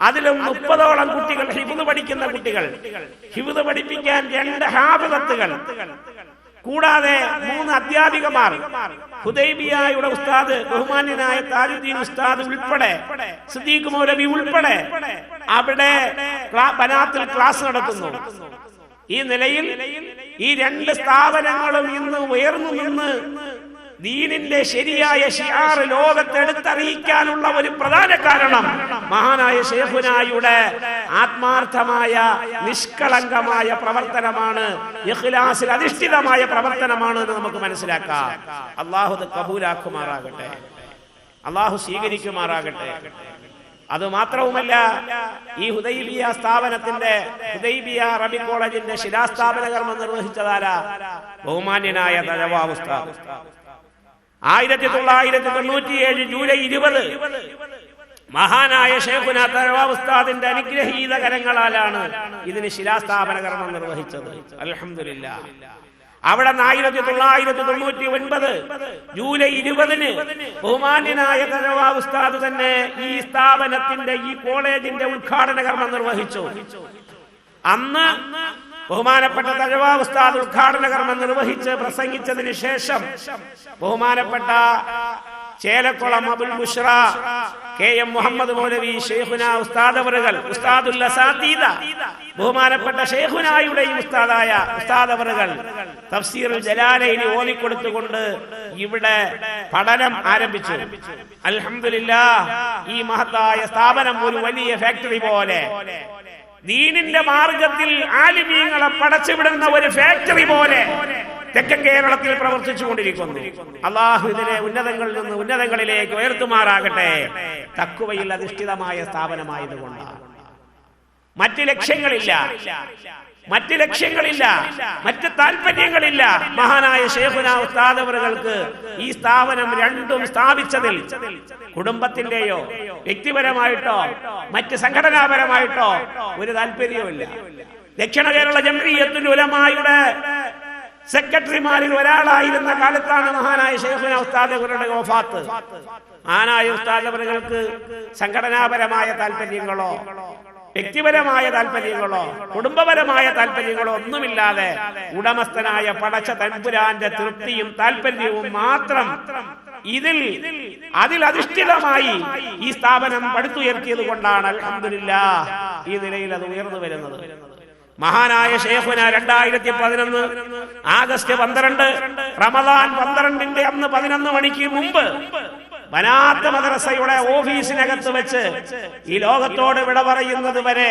അതിലും 30ഓളം കുട്ടികൾ ഹിഫ്ദ് പഠിക്കുന്ന കുട്ടികൾ, ഹിഫ്ദ് പഠിപ്പിക്കാൻ 2 ഹാഫിളത്തുകൾ, കൂടാതെ 3 അധ്യാപികമാർ, ഹുദൈബിയയുടെ ഉസ്താദ് ബഹുമാന്യനായ താജുദ്ദീൻ ഉസ്താദ് ഉൾപ്പെടെ, സിദ്ദീഖ് മൗലവി ഉൾപ്പെടെ അവിടെ ബനാത്തിൽ ക്ലാസ് നടത്തുന്നു. ഈ നിലയിൽ ഈ 2 സ്ഥാപനങ്ങളും ഇന്ന് ഉയർന്നു നിന്ന് ദീനിന്റെ ശരിയായ ശിആർ ലോകത്തെടുത്തറിയിക്കാനുള്ള ഒരു പ്രധാന കാരണം മഹാനായ ശൈഖുനായുടെ ആത്മാർത്ഥമായ നിഷ്കളങ്കമായ പ്രവർത്തനമാണ്, ഇഖ്ലാസിൽ അധിഷ്ഠിതമായ പ്രവർത്തനമാണ് എന്ന് നമുക്ക് മനസ്സിലാക്കാം. അല്ലാഹു അത് കബൂലാക്കുമാറാകട്ടെ, അല്ലാഹു സ്വീകരിക്കുമാറാകട്ടെ. അതുമാത്രവുമല്ല, ഈ ഹുദൈബിയ സ്ഥാപനത്തിന്റെ, ഹുദൈബിയ അറബി കോളേജിന്റെ ശിലാസ്ഥാപന കർമ്മം നിർവഹിച്ചതാരാ? ബഹുമാന്യനായ തഴവാ ഉസ്താദ്. 1997 ജൂലൈ 20 മഹാനായ ശൈഖുനാ തഴവാ ഉസ്താദിന്റെ അനുഗ്രഹീത കരങ്ങളാലാണ് ഇതിന് ശിലാസ്ഥാപന കർമ്മം നിർവഹിച്ചത്. അൽഹംദുലില്ലാഹ്. അവിടെ 1999 ജൂലൈ 20 ബഹുമാന്യനായ തഴവാ ഉസ്താദ് തന്നെ ഈ സ്ഥാപനത്തിന്റെ, ഈ കോളേജിന്റെ ഉദ്ഘാടന കർമ്മം നിർവഹിച്ചു. അന്ന് ബഹുമാനപ്പെട്ട തഴവാ ഉസ്താദ് ഉദ്ഘാടന കർമ്മം നിർവഹിച്ച് പ്രസംഗിച്ചതിന് ശേഷം ബഹുമാനപ്പെട്ട ചേലക്കുളം അബുൽ ബുഷ്റ KM മുഹമ്മദ് മൗലവി ശൈഖുനാ ഉസ്താദ് അവറുകൾ, ഉസ്താദുൽ അസാതീദ, ബഹുമാനപ്പെട്ട ശൈഖുനായുടെയും ഉസ്താദായ ഉസ്താദ് അവറുകൾ തഫ്സീറുൽ ജലാലൈനി ഓതിക്കൊടുത്തുകൊണ്ട് ഇവിടെ പഠനം ആരംഭിച്ചു. അൽഹംദുലില്ലാഹ്, ഈ മഹത്തായ സ്ഥാപനം ഒരു വലിയ ഫാക്ടറി പോലെ, ദീനിന്റെ മാർഗത്തിൽ ആലിമീങ്ങളെ പടച്ചുവിടുന്ന ഒരു ഫാക്ടറി പോലെ തെക്കൻ കേരളത്തിൽ പ്രവർത്തിച്ചു കൊണ്ടിരിക്കുന്നു. അല്ലാഹു ഇതിനെ ഉന്നതങ്ങളിൽ നിന്ന് ഉന്നതങ്ങളിലേക്ക് ഉയർത്തുമാറാകട്ടെ. തഖ്വയിൽ അധിഷ്ഠിതമായ സ്ഥാപനമായതുകൊണ്ടാണ്. മറ്റ് ലക്ഷ്യങ്ങളില്ല, മറ്റ് താല്പര്യങ്ങളില്ല. മഹാനായ ശൈഖുനാ ഉസ്താദ് അവറുകൾക്ക് ഈ സ്ഥാപനം രണ്ടും സ്ഥാപിച്ചതിൽ കുടുംബത്തിന്റെയോ വ്യക്തിപരമായിട്ടോ മറ്റ് സംഘടനാപരമായിട്ടോ ഒരു താല്പര്യവുമില്ല. ദക്ഷിണ കേരള ജംഇയ്യത്തുൽ ഉലമായുടെ സെക്രട്ടറിമാരിൽ ഒരാളായിരുന്ന കാലത്താണ് മഹാനായ ശൈഖുനാ ഉസ്താദ് അവരുടെ വഫാത്ത്. മഹാനായ ഉസ്താദ് അവറുകൾക്ക് സംഘടനാപരമായ താല്പര്യങ്ങളോ വ്യക്തിപരമായ താല്പര്യങ്ങളോ കുടുംബപരമായ താല്പര്യങ്ങളോ ഒന്നുമില്ലാതെ ഉടമസ്ഥനായ പടച്ച തമ്പുരാന്റെ തൃപ്തിയും താല്പര്യവും മാത്രം അതിൽ അധിഷ്ഠിതമായി ഈ സ്ഥാപനം പടുത്തുയർത്തിയത് കൊണ്ടാണ് അൽഹംദുലില്ലാഹ് ഈ നിലയിൽ അത് ഉയർന്നു വരുന്നത്. മഹാനായ ശൈഖുനാ 2011 ആഗസ്റ്റ് 12 റമദാൻ 12ന്റെ അന്ന് 11 മണിക്ക് മുമ്പ് ബനാത്ത് മദ്രസയുടെ ഓഫീസിനകത്ത് വെച്ച് ഈ ലോകത്തോട് വിട പറയുന്നത് വരെ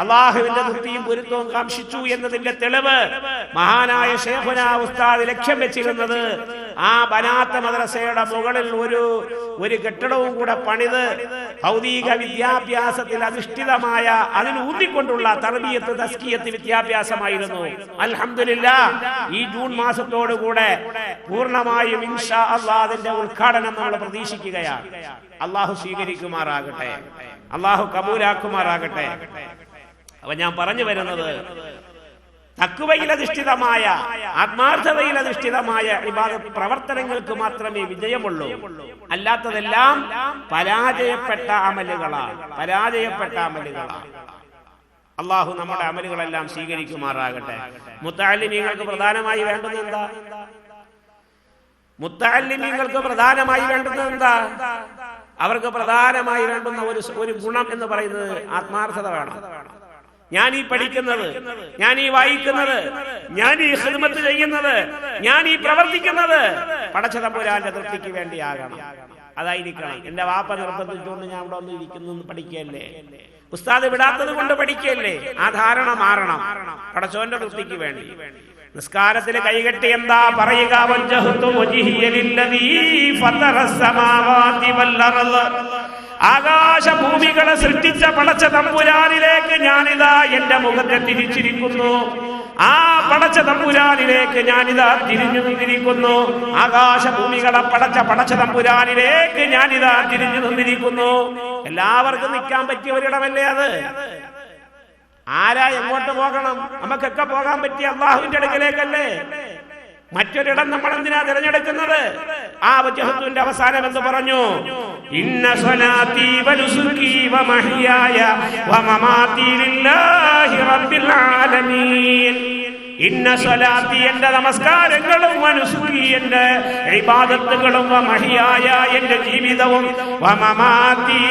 അള്ളാഹുവിന്റെ തൃപ്തിയും പൊരുത്തവും കാംക്ഷിച്ചു എന്നതിന്റെ തെളിവ് മഹാനായ ശൈഖുനാ ഉസ്താദ് ലക്ഷ്യം വെച്ചിരുന്നത് ആ ബനാത്ത് മദ്രസയുടെ മുകളിൽ ഒരു കെട്ടിടവും കൂടെ പണിത് ഭൗതിക വിദ്യാഭ്യാസത്തിൽ അധിഷ്ഠിതമായ അതിലൂന്നിക്കൊണ്ടുള്ള തർബിയത്ത് തസ്കിയത്ത് വിദ്യാഭ്യാസമായിരുന്നു. അൽഹംദുലില്ലാഹ്, ഈ ജൂൺ മാസത്തോടുകൂടെ പൂർണ്ണമായും ഇൻഷാ അല്ലാഹ് അതിന്റെ ഉദ്ഘാടനം നമ്മൾ പ്രതീക്ഷിക്കുകയാണ്. അള്ളാഹു സ്വീകരിക്കുമാറാകട്ടെ, അള്ളാഹു കബൂലാക്കുമാറാകട്ടെ. അപ്പൊ ഞാൻ പറഞ്ഞു വരുന്നത്, തഖ്വയിൽ അധിഷ്ഠിതമായ ആത്മാർത്ഥതയിൽ അധിഷ്ഠിതമായ ഇബാദത്ത് പ്രവർത്തനങ്ങൾക്ക് മാത്രമേ വിജയമുള്ളൂ. അല്ലാത്തതെല്ലാം പരാജയപ്പെട്ട അമലുകളാണ്. അള്ളാഹു നമ്മുടെ അമലുകളെല്ലാം സ്വീകരിക്കുമാറാകട്ടെ. മുത്തഅല്ലിമീങ്ങൾക്ക് പ്രധാനമായി വേണ്ടുന്നത് എന്താ? അവർക്ക് പ്രധാനമായി വേണ്ടുന്ന ഒരു ഗുണം എന്ന് പറയുന്നത് ആത്മാർത്ഥത വേണം. ഞാൻ ഈ പഠിക്കുന്നത്, ഞാൻ ഈ വായിക്കുന്നത്, ഞാൻ ഈ ഖിദ്മത്ത് ചെയ്യുന്നത്, ഞാൻ ഈ പ്രവർത്തിക്കുന്നത് പടച്ച തമ്പുരാന്റെ തൃപ്തിക്ക് വേണ്ടിയാകണം. അതായിരിക്കണം. എന്റെ വാപ്പ നിർബന്ധിച്ചുകൊണ്ട് ഞാൻ ഇവിടെ വന്ന് ഇരിക്കുന്നു പഠിക്കല്ലേ, ഉസ്താദ് വിടാത്തത് കൊണ്ട് പഠിക്കല്ലേ, ആ ധാരണ മാറണം. പടച്ചോന്റെ തൃപ്തിക്ക് വേണ്ടി. നിസ്കാരത്തിൽ കൈകെട്ടി എന്താ പറയുക? ആകാശഭൂമികളെ സൃഷ്ടിച്ച പടച്ച തമ്പുരാനിലേക്ക് ഞാനിതാ എന്റെ മുഖത്തെ തിരിച്ചിരിക്കുന്നു. ആ പടച്ച തമ്പുരാനിലേക്ക് ഞാനിതാ തിരിഞ്ഞു നിന്നിരിക്കുന്നു. ആകാശഭൂമികളെ പടച്ച തമ്പുരാനിലേക്ക് ഞാനിതാ തിരിഞ്ഞു നിന്നിരിക്കുന്നു. എല്ലാവർക്കും നിൽക്കാൻ പറ്റിയ ഒരിടമല്ലേ അത്? ആരാ എങ്ങോട്ട് പോകണം? നമുക്കൊക്കെ പോകാൻ പറ്റിയ അള്ളാഹുവിന്റെ അടുക്കലേക്കല്ലേ. മറ്റൊരിടം നമ്മൾ എന്തിനാ തിരഞ്ഞെടുക്കുന്നത്? ആ വജ്ഹത്തുവിന്റെ അവസാനം എന്ന് പറഞ്ഞു, ഇന്ന സ്വലാത്തി വനുസുകി വമഹ്യായ വമമാതി ലില്ലാഹി റബ്ബിൽ ആലമീൻ. ഇന്ന സ്വലാത്തി, എന്റെ നമസ്കാരങ്ങളും, വനുസുകി, എന്റെ ഇബാദത്തുകളും, വമഹ്യായ, എന്റെ ജീവിതവും, വമമാതി,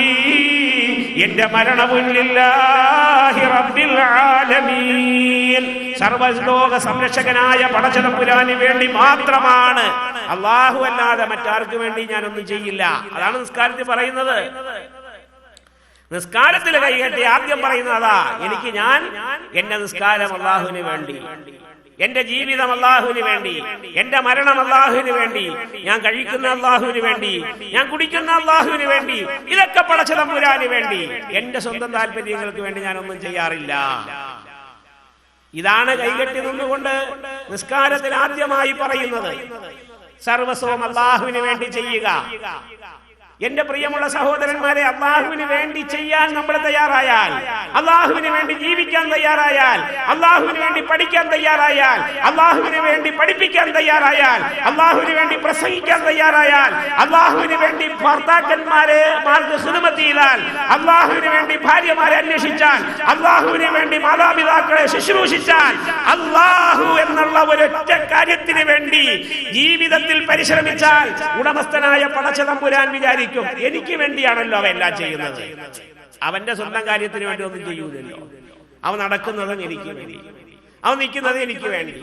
എന്റെ മരണവും, ലില്ലാഹി റബ്ബിൽ ആലമീൻ, സർവ്വലോക സംരക്ഷകനായ പടച്ചതമ്പുരാന് വേണ്ടി മാത്രമാണ്. അല്ലാഹു അല്ലാതെ മറ്റാർക്ക് വേണ്ടി ഞാനൊന്നും ചെയ്യില്ല. അതാണ് നിസ്കാരത്തിൽ പറയുന്നത്. നിസ്കാരത്തിൽ കൈകെട്ടി ആദ്യം പറയുന്നതാ, എനിക്ക് എന്റെ നിസ്കാരം അല്ലാഹുവിന് വേണ്ടി, എന്റെ ജീവിതം അല്ലാഹുവിന് വേണ്ടി, എന്റെ മരണം അല്ലാഹുവിന് വേണ്ടി, ഞാൻ കഴിക്കുന്ന അല്ലാഹുവിന് വേണ്ടി, ഞാൻ കുടിക്കുന്ന അല്ലാഹുവിന് വേണ്ടി, ഇതൊക്കെ പടച്ചതമ്പുരാന് വേണ്ടി. എന്റെ സ്വന്തം താല്പര്യങ്ങൾക്ക് വേണ്ടി ഞാനൊന്നും ചെയ്യാറില്ല. ഇതാണ് കൈകെട്ടി നിന്നുകൊണ്ട് നിസ്കാരത്തിൽ ആദ്യമായി പറയുന്നത്. സർവസ്വം അല്ലാഹുവിന് വേണ്ടി ചെയ്യുക. എന്റെ പ്രിയമുള്ള സഹോദരന്മാരെ, അള്ളാഹുവിന് വേണ്ടി ചെയ്യാൻ നമ്മൾ തയ്യാറായാൽ, അള്ളാഹുവിന് വേണ്ടി ജീവിക്കാൻ തയ്യാറായാൽ, അള്ളാഹുവിന് വേണ്ടി പഠിക്കാൻ തയ്യാറായാൽ, അള്ളാഹുവിന് വേണ്ടി പഠിപ്പിക്കാൻ തയ്യാറായാൽ, അള്ളാഹുവിന് വേണ്ടി പ്രസംഗിക്കാൻ തയ്യാറായാൽ, അള്ളാഹുവിന് വേണ്ടി ഭർത്താക്കന്മാരെ ഖിദ്മത്ത് ചെയ്താൽ, അള്ളാഹുവിന് വേണ്ടി ഭാര്യമാരെ അന്വേഷിച്ചാൽ, അള്ളാഹുവിന് വേണ്ടി മാതാപിതാക്കളെ ശുശ്രൂഷിച്ചാൽ, അള്ളാഹു എന്നുള്ള ഒരൊറ്റ കാര്യത്തിന് വേണ്ടി ജീവിതത്തിൽ പരിശ്രമിച്ചാൽ, ഉടമസ്ഥനായ പടച്ചതമ്പുരാൻ വിചാരിക്കും, എനിക്ക് വേണ്ടിയാണല്ലോ അവൻ എല്ലാം ചെയ്യുന്നത്. അവന്റെ സ്വന്തം കാര്യത്തിന് വേണ്ടി ഒന്നും ചെയ്യൂലല്ലോ. അവൻ നടക്കുന്നതും എനിക്ക് വേണ്ടി, അവൻ നിൽക്കുന്നത് എനിക്ക് വേണ്ടി,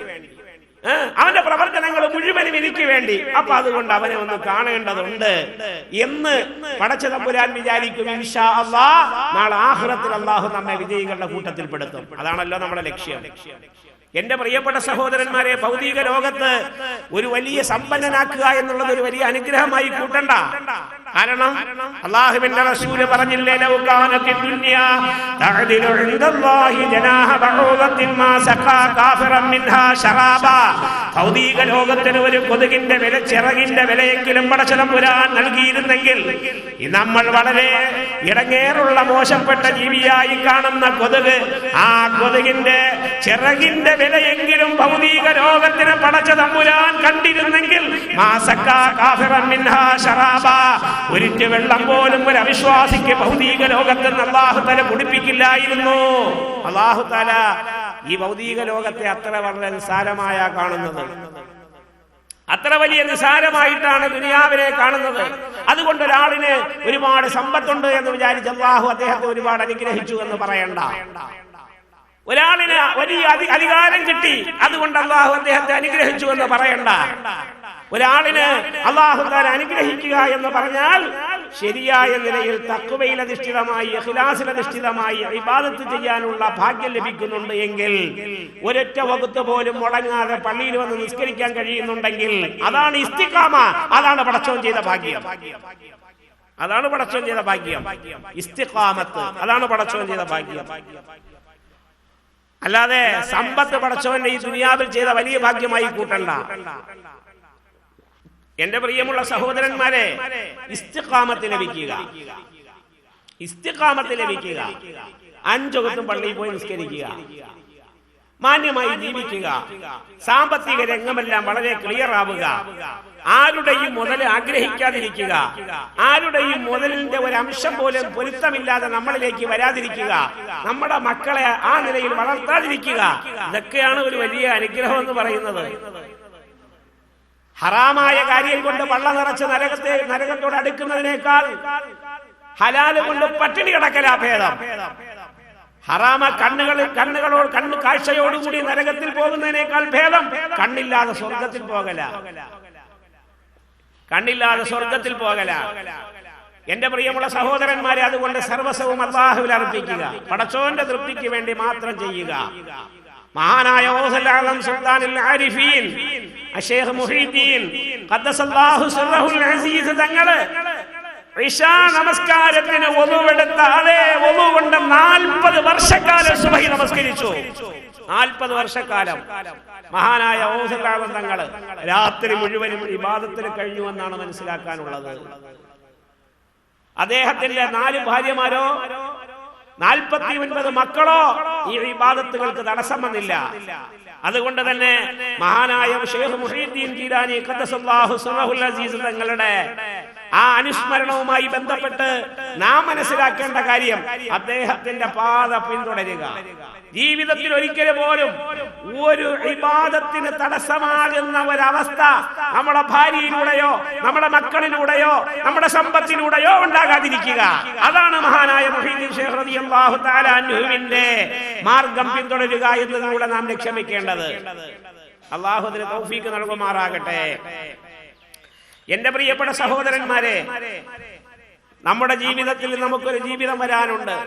അവന്റെ പ്രവർത്തനങ്ങൾ മുഴുവനും എനിക്ക് വേണ്ടി. അപ്പൊ അതുകൊണ്ട് അവനെ ഒന്ന് കാണേണ്ടതുണ്ട് എന്ന് പടച്ചതമ്പുരാൻ വിചാരിക്കും. ഇൻഷാ അല്ലാഹ് നാളെ ആഖിറത്തിൽ അല്ലാഹു നമ്മെ വിജയികളുടെ കൂട്ടത്തിൽ പെടുത്തും. അതാണല്ലോ നമ്മുടെ ലക്ഷ്യം. എന്റെ പ്രിയപ്പെട്ട സഹോദരന്മാരെ, ഭൗതിക ലോകത്ത് ഒരു വലിയ സമ്പന്നനാക്കുക എന്നുള്ളത് ഒരു വലിയ അനുഗ്രഹമായി കൂട്ടണ്ട. കാരണം അല്ലാഹുവിന്റെ റസൂൽ പറഞ്ഞില്ലേ, ലൗ കാനത്തി ദുനിയാ തഅദിലു ഇൻദല്ലാഹി ജനാഹ ബഊദത്തിൻ മാ സഖാ കാഫിറൻ മിൻഹാ ശറാബാ. ഭൗതിക ലോകത്തിന് ഒരു കൊതുകിന്റെ വില, ചിറകിന്റെ വിലയെങ്കിലും പടച്ചതമ്പുരാൻ നൽകിയിരുന്നെങ്കിൽ നമ്മൾ വളരെ ഇടങ്ങേറുള്ള മോശപ്പെട്ട ജീവിയായി കാണുന്ന കൊതുക്, ആ കൊതുകിന്റെ ചിറകിന്റെ വിലയെങ്കിലും ഭൗതിക ലോകത്തിന് പടച്ചതമ്പുരാൻ കണ്ടിരുന്നെങ്കിൽ മാ സഖാ കാഫിറൻ മിൻഹാ ശറാബാ, ഒരിറ്റ് വെള്ളം പോലും ഒരു അവിശ്വാസിക്ക് ഭൗതിക ലോകത്ത് അല്ലാഹു തആല കുടിപ്പിക്കില്ലായിരുന്നു. അല്ലാഹു തആല ഈ ഭൗതിക ലോകത്തെ അത്ര വളരെ നിസ്സാരമായ കാണുന്നത്, അത്ര വലിയ നിസ്സാരമായിട്ടാണ് ദുനിയാവിനെ കാണുന്നത്. അതുകൊണ്ട് ഒരാളിന് ഒരുപാട് സമ്പത്തുണ്ട് എന്ന് വിചാരിച്ച് അല്ലാഹു അദ്ദേഹത്തെ ഒരുപാട് അനുഗ്രഹിച്ചു എന്ന് പറയണ്ട. ഒരാളിന് വലിയ അധികാരം കിട്ടി, അതുകൊണ്ട് അല്ലാഹു അദ്ദേഹത്തെ അനുഗ്രഹിച്ചു എന്ന് പറയണ്ട. ഒരാളിന് അല്ലാഹു തആല അനുഗ്രഹിക്കുക എന്ന് പറഞ്ഞാൽ ശരിയായ നിലയിൽ തഖ്വയിൽ അധിഷ്ഠിതമായി, ഇഖ്ലാസിൽ അധിഷ്ഠിതമായി ഇബാദത്ത് ചെയ്യാനുള്ള ഭാഗ്യം ലഭിക്കുന്നുണ്ട് എങ്കിൽ, ഒരൊറ്റ വഖത്ത് പോലും മുടങ്ങാതെ പള്ളിയിൽ വന്ന് നിസ്കരിക്കാൻ കഴിയുന്നുണ്ടെങ്കിൽ അതാണ് ഇസ്തിഖാമ. അതാണ് പടച്ചോൻ ചെയ്ത ഭാഗ്യം. അതാണ് പടച്ചോൻ ചെയ്ത ഭാഗ്യം. ഇസ്തിഖാമത്ത് അതാണ് പടച്ചോൻ ചെയ്ത ഭാഗ്യം. അല്ലാതെ സമ്പത്ത് പടച്ചവന്റെ ഈ ദുനിയാവിൽ ചെയ്ത വലിയ ഭാഗ്യമായി കൂട്ടണ്ട. എന്റെ പ്രിയമുള്ള സഹോദരന്മാരെ, ഇസ്തിഖാമത്ത് ലഭിക്കുക, ഇസ്തിഖാമത്ത് ലഭിക്കുക, 5 വഖത്തും പള്ളിയിൽ പോയി നിസ്കരിക്കുക, മാന്യമായി ജീവിക്കുക, സാമ്പത്തിക രംഗമെല്ലാം വളരെ ക്ലിയർ ആവുക, ആരുടെയും മുതൽ ആഗ്രഹിക്കാതിരിക്കുക, ആരുടെയും മുതലിന്റെ ഒരു അംശം പോലും പൊരുത്തമില്ലാതെ നമ്മളിലേക്ക് വരാതിരിക്കുക, നമ്മുടെ മക്കളെ ആ നിലയിൽ വളർത്താതിരിക്കുക, ഇതൊക്കെയാണ് ഒരു വലിയ അനുഗ്രഹം എന്ന് പറയുന്നത്. ഹറാമായ കാര്യം കൊണ്ട് വള്ള നിറച്ച് നരകത്തോട് അടുക്കുന്നതിനേക്കാൾ ഹലാല് കൊണ്ട് പട്ടിണി കിടക്കലാ ഭേദം. ഹറാമ കണ്ണ് കാഴ്ചയോടുകൂടി നരകത്തിൽ പോകുന്നതിനേക്കാൾ ഭേദം കണ്ണില്ലാതെ സ്വർഗത്തിൽ പോകല, കണ്ണില്ലാതെ സ്വർഗത്തിൽ പോകല. എന്റെ പ്രിയമുള്ള സഹോദരന്മാരെ, അതുകൊണ്ട് സർവസ്വവും അല്ലാഹുവിൽ അർപ്പിക്കുക, പടച്ചോന്റെ തൃപ്തിക്ക് വേണ്ടി മാത്രം ചെയ്യുക. മഹാനായ സുൽത്താനുൽ ആരിഫീൻ ശൈഖ് മുഹീദ്ദീൻ ഖദ്ദസല്ലാഹു സിർറഹുൽ അസീസ് തങ്ങള് ഇശാ നമസ്കാരത്തിന് ഒളുവെടുത്ത അതേ ഒളു കൊണ്ട് 40 വർഷക്കാലം സുബഹി നമസ്കരിച്ചു. 40 വർഷക്കാലം മഹാനായ ഔസുൽ തങ്ങള് രാത്രി മുഴുവനും ഇബാദത്തിൽ കഴിഞ്ഞു എന്നാണ് മനസ്സിലാക്കാനുള്ളത്. അദ്ദേഹത്തിന്റെ 4 ഭാര്യമാരോ 49 മക്കളോ ഈ ഇബാദത്തുകൾക്ക് തടസ്സം വന്നില്ല. അതുകൊണ്ട് തന്നെ മഹാനായ ശൈഖ് മുഹീദ്ദീൻ ജീലാനി ഖദ്ദസല്ലാഹു സിറഹുൽ അസീസ് തങ്ങളുടെ ആ അനുസ്മരണവുമായി ബന്ധപ്പെട്ട് നാം മനസ്സിലാക്കേണ്ട കാര്യം അദ്ദേഹത്തിന്റെ പാത പിന്തുടരുക. ജീവിതത്തിൽ ഒരിക്കൽ പോലും ഒരു ഇബാദത്തിന് തടസ്സമാകുന്ന ഒരവസ്ഥ നമ്മുടെ ഭാര്യയിലൂടെയോ നമ്മുടെ മക്കളിലൂടെയോ നമ്മുടെ സമ്പത്തിലൂടെയോ ഉണ്ടാകാതിരിക്കുക. അതാണ് മഹാനായ മുഹീദ്ദീൻ ശൈഖ് റളിയല്ലാഹു തആല അൻഹുവിന്റെ മാർഗം പിന്തുടരുക എന്നതിലൂടെ നാം ലക്ഷ്യം വെക്കേണ്ടത്. അല്ലാഹു അതിന് തൗഫീഖ് നൽകുമാറാകട്ടെ. എന്റെ പ്രിയപ്പെട്ട സഹോദരന്മാരെ, നമ്മുടെ ജീവിതത്തിൽ നമുക്കൊരു ജീവിതം വരാനുണ്ട്,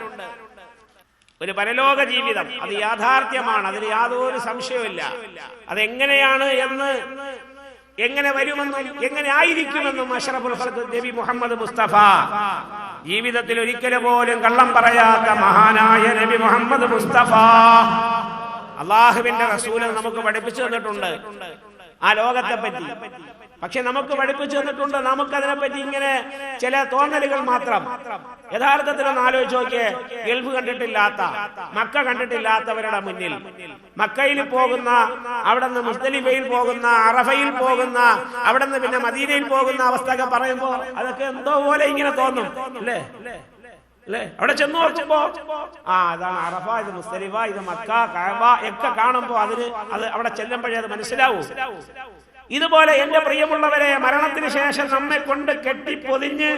ഒരു പരലോക ജീവിതം. അത് യാഥാർത്ഥ്യമാണ്, അതിൽ യാതൊരു സംശയവുമില്ല. അതെങ്ങനെയാണ് എന്ന്, എങ്ങനെ വരുമെന്നും എങ്ങനെ ആയിരിക്കുമെന്നും അഷ്റഫുൽ ഖൽഖ് നബി മുഹമ്മദ് മുസ്തഫ, ജീവിതത്തിൽ ഒരിക്കൽ പോലും കള്ളം പറയാത്ത മഹാനായ നബി മുഹമ്മദ് മുസ്തഫ, അള്ളാഹുവിന്റെ റസൂൽ നമുക്ക് പഠിപ്പിച്ചു തന്നിട്ടുണ്ട് ആ ലോകത്തെ പറ്റി. പക്ഷെ നമുക്ക് പഠിപ്പിച്ചു തന്നിട്ടുണ്ട്, നമുക്കതിനെപ്പറ്റി ഇങ്ങനെ ചില തോന്നലുകൾ മാത്രം. യഥാർത്ഥത്തിൽ ഒന്ന് ആലോചിച്ച് നോക്കിയേ, ഗൾഫ് കണ്ടിട്ടില്ലാത്ത, മക്ക കണ്ടിട്ടില്ലാത്തവരുടെ മുന്നിൽ മക്കയിൽ പോകുന്ന, അവിടെ നിന്ന് മുസ്ദലിഫയിൽ പോകുന്ന, അറഫയിൽ പോകുന്ന, അവിടെ നിന്ന് പിന്നെ മദീനയിൽ പോകുന്ന അവസ്ഥയൊക്കെ പറയുമ്പോ അതൊക്കെ എന്തോ പോലെ ഇങ്ങനെ തോന്നും, അല്ലേ അല്ലേ? അവിടെ ചെന്ന് നോക്കുമ്പോ അതാണ് അറഫ, ഇത് മുസ്ദലിഫ, ഇത് മക്ക, കഅബ ഒക്കെ കാണുമ്പോ അത് അവിടെ ചെല്ലുമ്പോഴേ അത് മനസ്സിലാവൂ. ഇതുപോലെ എന്റെ പ്രിയമുള്ളവരെ, മരണത്തിന് ശേഷം നമ്മെ കൊണ്ട് കെട്ടിപ്പൊതിഞ്ഞ്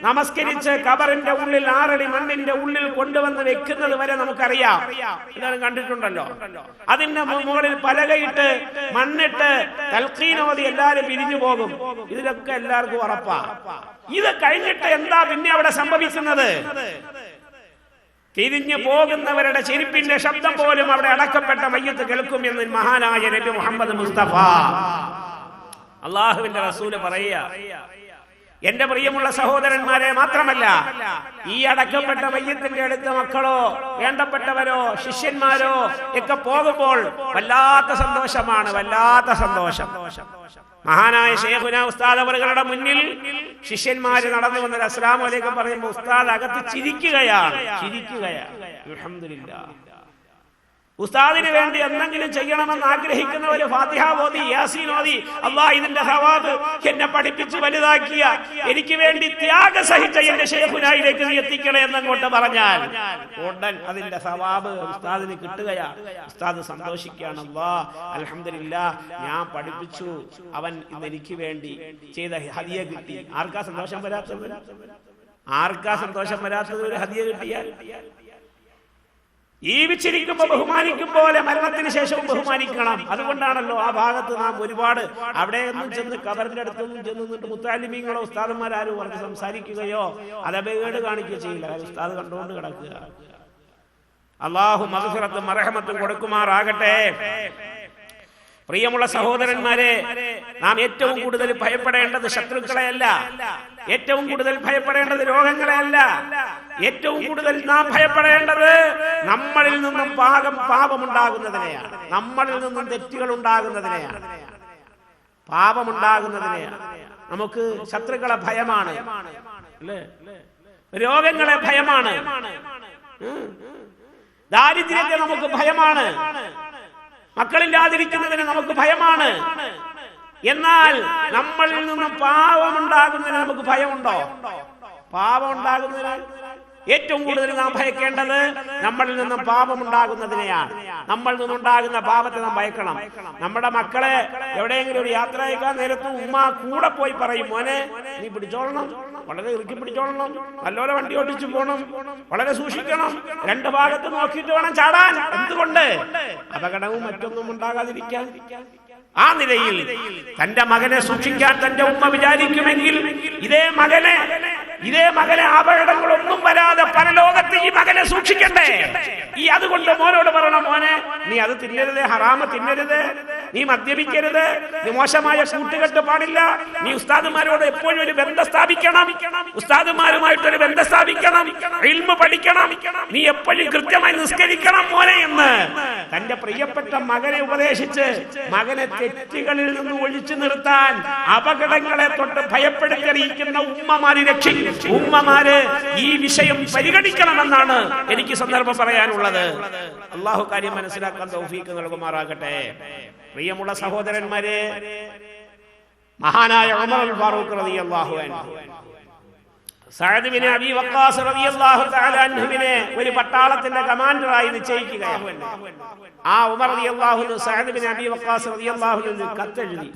നമസ്കരിച്ച് കബറിന്റെ ഉള്ളിൽ 6 അടി മണ്ണിന്റെ ഉള്ളിൽ കൊണ്ടുവന്ന് വെക്കുന്നത് വരെ നമുക്കറിയാം. എല്ലാവരും കണ്ടിട്ടുണ്ടല്ലോ. അതിന്റെ മുകളിൽ പലകയിട്ട് മണ്ണിട്ട് തൽഖീനോദി എല്ലാവരും പിരിഞ്ഞു പോകും. ഇതിലൊക്കെ എല്ലാവർക്കും ഉറപ്പാ. ഇത് കഴിഞ്ഞിട്ട് എന്താ പിന്നെ അവിടെ സംഭവിക്കുന്നത്? തിരിഞ്ഞു പോകുന്നവരുടെ ചെരുപ്പിന്റെ ശബ്ദം പോലും അവിടെ അടക്കപ്പെട്ട മയ്യത്ത് കേൾക്കും എന്ന് മഹാനായ നബി മുഹമ്മദ് മുസ്തഫ, അള്ളാഹുവിന്റെ റസൂല് പറയുക. എന്റെ പ്രിയമുള്ള സഹോദരന്മാരെ, മാത്രമല്ല ഈ അടക്കപ്പെട്ട മയ്യത്തിന്റെ അടുത്ത മക്കളോ വേണ്ടപ്പെട്ടവരോ ശിഷ്യന്മാരോ ഒക്കെ പോകുമ്പോൾ വല്ലാത്ത സന്തോഷമാണ്, വല്ലാത്ത സന്തോഷം. മഹാനായ ശൈഖുനാ ഉസ്താദ് അവരുടെ മുന്നിൽ ശിഷ്യന്മാര് നടന്നു വന്നത് അസ്സലാമു അലൈക്കും പറയുമ്പോൾ ഉസ്താദ് അകത്ത് ചിരിക്കുകയാണ്. അൽഹംദുലില്ലാഹ്. ഉസ്താദിന് വേണ്ടി എന്തെങ്കിലും ചെയ്യണമെന്ന് ആഗ്രഹിക്കുന്നവര് ഫാത്തിഹ ഓതി, യാസീൻ ഓതി, അല്ലാഹ് ഇതിന്റെ സവാബ് എന്നെ പഠിപ്പിച്ച് വലുതാക്കിയ, എനിക്ക് വേണ്ടി ത്യാഗം സഹിച്ച എന്റെ ശൈഖുനായിലേക്ക് നീ എത്തിക്കണേ എന്നങ്ങോട്ട് പറഞ്ഞാൽ ഉടൻ അതിന്റെ സവാബ് ഉസ്താദിന് കിട്ടുകയാണ്. ഉസ്താദ് സന്തോഷിക്കുകയാണ്. അല്ലാഹ് അൽഹംദുലില്ലാഹ്, ഞാൻ പഠിപ്പിച്ചു, അവൻ ഇന്ന് എനിക്ക് വേണ്ടി ചെയ്ത ഹദിയ കിട്ടി. ആർക്കാ സന്തോഷം വരാത്തത്? ആർക്കാ സന്തോഷം വരാത്തത്? ഒരു ഹദിയ കിട്ടിയാൽ. ജീവിച്ചിരിക്കുമ്പോ ബഹുമാനിക്കും പോലെ മരണത്തിന് ശേഷവും ബഹുമാനിക്കണം. അതുകൊണ്ടാണല്ലോ ആ ഭാഗത്ത് നാം ഒരുപാട് അവിടെയൊന്നും ചെന്ന് കബറിന്റെ അടുത്തൊന്നും ചെന്ന് നിന്നിട്ട് മുത്താലിമീങ്ങളോ ഉസ്താദന്മാരും പറഞ്ഞ് സംസാരിക്കുകയോ അതപകേട് കാണിക്കുകയോ ചെയ്യില്ല. ഉസ്താദ് കണ്ടുകൊണ്ട് കിടക്കുക. അല്ലാഹു മഗ്ഫിറത്തും മർഹമത്തും കൊടുക്കുമാറാകട്ടെ. പ്രിയമുള്ള സഹോദരന്മാരെ, നാം ഏറ്റവും കൂടുതൽ ഭയപ്പെടേണ്ടത് ശത്രുക്കളെയല്ല, ഏറ്റവും കൂടുതൽ ഭയപ്പെടേണ്ടത് രോഗങ്ങളെയല്ല, ഏറ്റവും കൂടുതൽ നാം ഭയപ്പെടേണ്ടത് നമ്മളിൽ നിന്നും പാപമുണ്ടാകുന്നതിനെയാണ്, നമ്മളിൽ നിന്നും തെറ്റുകൾ ഉണ്ടാകുന്നതിനെയാണ്, പാപമുണ്ടാകുന്നതിനെയാണ്. നമുക്ക് ശത്രുക്കളെ ഭയമാണ്, അല്ലേ? രോഗങ്ങളെ ഭയമാണ്, ദാരിദ്ര്യത്തെ നമുക്ക് ഭയമാണ്, മക്കളില്ലാതിരിക്കുന്നതിന് നമുക്ക് ഭയമാണ്. എന്നാൽ നമ്മളിൽ നിന്നും പാപമുണ്ടാകുന്നതിന് നമുക്ക് ഭയമുണ്ടോ? പാപം ഉണ്ടാകുന്നതിന് ഏറ്റവും കൂടുതൽ നാം ഭയക്കേണ്ടത് നമ്മളിൽ നിന്നും പാപമുണ്ടാകുന്നതിനെയാണ്. നമ്മളിൽ നിന്നുണ്ടാകുന്ന പാപത്തെ നാം ഭയക്കണം. നമ്മുടെ മക്കളെ എവിടെയെങ്കിലും ഒരു യാത്ര അയക്കാൻ നേരത്ത് ഉമ്മ കൂടെ പോയി പറയും, മോനെ നീ പിടിച്ചോളണം, വളരെ ഇറുക്കി പിടിച്ചോളണം, നല്ലോലെ വണ്ടി ഓടിച്ചു പോകണം, വളരെ സൂക്ഷിക്കണം, 2 ഭാഗത്ത് നോക്കിയിട്ട് വേണം ചാടാൻ. എന്തുകൊണ്ട്? അപകടവും മറ്റൊന്നും ഉണ്ടാകാതിരിക്കാൻ. ആ നിലയിൽ തന്റെ മകനെ സൂക്ഷിക്കാൻ തന്റെ ഉമ്മ വിചാരിക്കുമെങ്കിൽ ഇതേ മകനെ അപകടങ്ങളൊന്നും വരാതെ പരലോകത്ത് ഈ മകനെ സൂക്ഷിക്കണ്ടേ? അതുകൊണ്ട് മോനോട് പറയണം, മോനെ നീ അത് തിന്നരുത്, ഹറാമ് തിന്നരുത്, നീ മദ്യപിക്കരുത്, നീ മോശമായ കൂട്ടുകെട്ട് പാടില്ല, നീ ഉസ്താദുമാരോട് എപ്പോഴും ഒരു ബന്ധം സ്ഥാപിക്കണം, ഉസ്താദുമാരുമായിട്ടൊരു ബന്ധം സ്ഥാപിക്കണം, ഇൽമു പഠിക്കണം, നീ എപ്പോഴും കൃത്യമായി നിസ്കരിക്കണം മോനെ എന്ന് തന്റെ പ്രിയപ്പെട്ട മകനെ ഉപദേശിച്ച് മകനെ തെറ്റുകളിൽ നിന്ന് ഒഴിച്ചു നിർത്താൻ അപകടങ്ങളെ തൊട്ട് ഭയപ്പെടുത്തിയിരിക്കുന്ന ഉമ്മമാര് ഈ വിഷയം പരിഗണിക്കണമെന്നാണ് എനിക്ക് സന്ദർഭം പറയാനുള്ളത്. അള്ളാഹു കാര്യം മനസ്സിലാക്കാൻ തൗഫീഖ് നൽകുമാറാകട്ടെ. പ്രിയമുള്ള സഹോദരന്മാരെ, മഹാനായ ഉമർ ഫാറൂഖ് റളിയല്ലാഹു അൻഹു സഅദ് ബിൻ അബീ വഖാസ് റളിയല്ലാഹു തആല അൻഹുവിനെ ഒരു പട്ടാളത്തിന്റെ കമാൻഡറായി നിശ്ചയിക്കുകയാണ്. ആ ഉമർ റളിയല്ലാഹു അൻഹു സഅദ് ബിൻ അബീ വഖാസ് റളിയല്ലാഹു അൻഹു കത്തെഴുതി.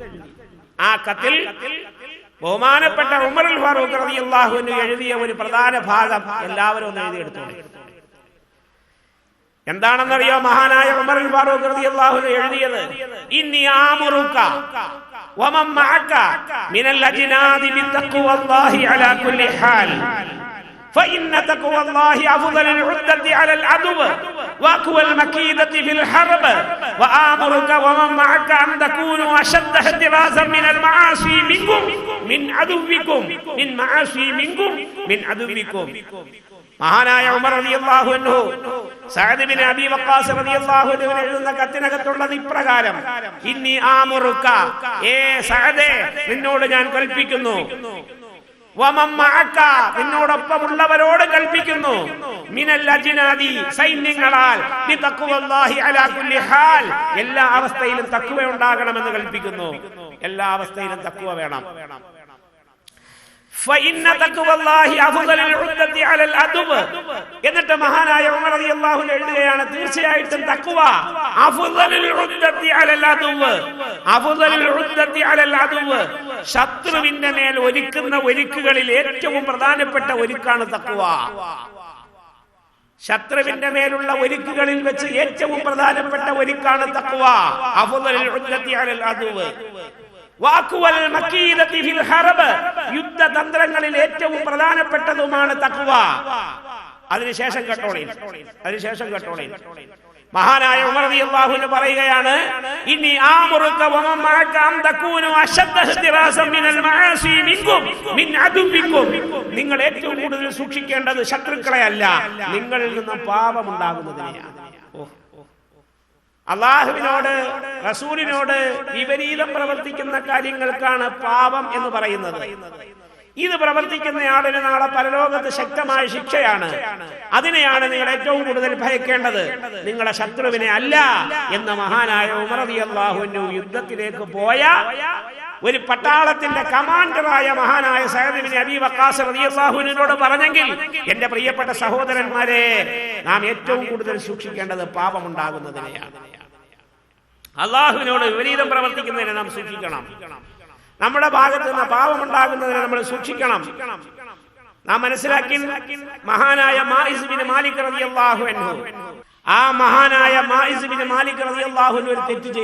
ആ കത്തിൽ ബഹുമാനപ്പെട്ട ഉമർ ഫാറൂഖ് റളിയല്ലാഹു അൻഹു എഴുതിയ ഒരു പ്രധാന ഭാഗം എല്ലാവരും ഒന്ന് എഴുതിയെടുത്തോളൂ. എന്താണെന്നറിയോ? മഹാനായ ഉമർ ഫാറൂഖ് റളിയല്ലാഹു അൻഹു എഴുതിയത്, ഇന്നി ആമുറുക വമൻ മഅക മിനൽ അജ്നാദി ബിത്തഖ്വല്ലാഹി അലാ കുല്ലി ഹാൽ فإن تقوى الله أفضل العدة على العدو وأقوى المكيدة في الحرب وآمرك ومن معك أن تكونوا أشد احترازا من المعاصي منكم من عدوكم من معاصي منكم من عدوكم. മഹാനായ ഉമർ റളിയല്ലാഹു അൻഹു സഅദ് ബിൻ അബീ വഖാസ് റളിയല്ലാഹു അൻഹു എഴുതുന്ന കത്തിനകത്തുള്ളത് ഇപ്രകാരം: ഇന്നി ആമുറുക, സഅദേ നിന്നോട് ഞാൻ കൽപ്പിക്കുന്നു, വമൻ മഅക നിന്നോടൊപ്പമുള്ളവരോട് കൽപ്പിക്കുന്നു, മിനൽ അജ്നാദി സൈന്യങ്ങളാൽ ബിതഖ്വല്ലാഹി അലാ കുല്ലി ഹാൽ എല്ലാ അവസ്ഥയിലും തഖ്വ ഉണ്ടാകണമെന്ന് കൽപ്പിക്കുന്നു. എല്ലാ അവസ്ഥയിലും തഖ്വ വേണം. എന്നിട്ട് മഹാനായ ഉമർ റളിയല്ലാഹു അൻഹു എഴുതുകയാണ്, തീർച്ചയായിട്ടും തഖ്വ ശത്രുവിന്റെ മേൽ ഒരുക്കുന്ന ഒരുക്കുകളിൽ ഏറ്റവും പ്രധാനപ്പെട്ട ഒരുക്കാണ് തഖ്വ. ശത്രുവിന്റെ മേലുള്ള ഒരുക്കുകളിൽ വെച്ച് ഏറ്റവും പ്രധാനപ്പെട്ട ഒരുക്കാണ് തഖ്വ. അഫ്ളലുൽ ഉദ്ദത്തി അലൽ അദുവ് യുദ്ധതന്ത്രങ്ങളിൽ ഏറ്റവും പ്രധാനപ്പെട്ടതുമാണ് തഖ്വ. അതിനുശേഷം കേട്ടോളി. മഹാനായ ഉമർ റളിയല്ലാഹു അൻഹു പറയുകയാണ്, ഇന്നി ആമുറുക വമൻ മഅക അൻ തകൂനു അശദ്ദ ഇഹ്തിറാസൻ മിനൽ മആസി മിൻകും മിൻ അദുവിക്കും. നിങ്ങൾ ഏറ്റവും കൂടുതൽ സൂക്ഷിക്കേണ്ടത് ശത്രുക്കളെ അല്ല, നിങ്ങളിൽ നിന്ന് പാപമുണ്ടാകുന്നതിനെയാണ്. അള്ളാഹുവിനോട് റസൂലിനോട് വിപരീതം പ്രവർത്തിക്കുന്ന കാര്യങ്ങൾക്കാണ് പാപം എന്ന് പറയുന്നത്. ഇത് പ്രവർത്തിക്കുന്ന ആളിന് നാളെ പരലോകത്ത് ശക്തമായ ശിക്ഷയാണ്. അതിനെയാണ് നിങ്ങൾ ഏറ്റവും കൂടുതൽ ഭയക്കേണ്ടത്, നിങ്ങളുടെ ശത്രുവിനെ അല്ല എന്ന് മഹാനായ ഉമർ റളിയല്ലാഹു അൻഹു യുദ്ധത്തിലേക്ക് പോയ ഒരു പട്ടാളത്തിന്റെ കമാൻഡറായ മഹാനായ സഅദ് ബിൻ അബീ വഖാസ് റളിയല്ലാഹു അൻഹുവിനോട് പറഞ്ഞെങ്കിൽ, എന്റെ പ്രിയപ്പെട്ട സഹോദരന്മാരെ, നാം ഏറ്റവും കൂടുതൽ സൂക്ഷിക്കേണ്ടത് പാപമുണ്ടാകുന്നതിനെയാണ്. അള്ളാഹുവിനോട് വിപരീതം പ്രവർത്തിക്കുന്നതിനെ നാം സൂക്ഷിക്കണം. നമ്മുടെ ഭാഗത്ത് നിന്ന് പാപമുണ്ടാകുന്നതിനെ നമ്മൾ സൂക്ഷിക്കണം. നാം മനസ്സിലാക്കി മഹാനായ മാഇസ് ബിൻ മാലിക് റളിയല്ലാഹു അൻഹു, ആ മഹാനായ മാഇസ് ബിൻ മാലിക് റളിയല്ലാഹു അൻഹു ഒരു തെറ്റ്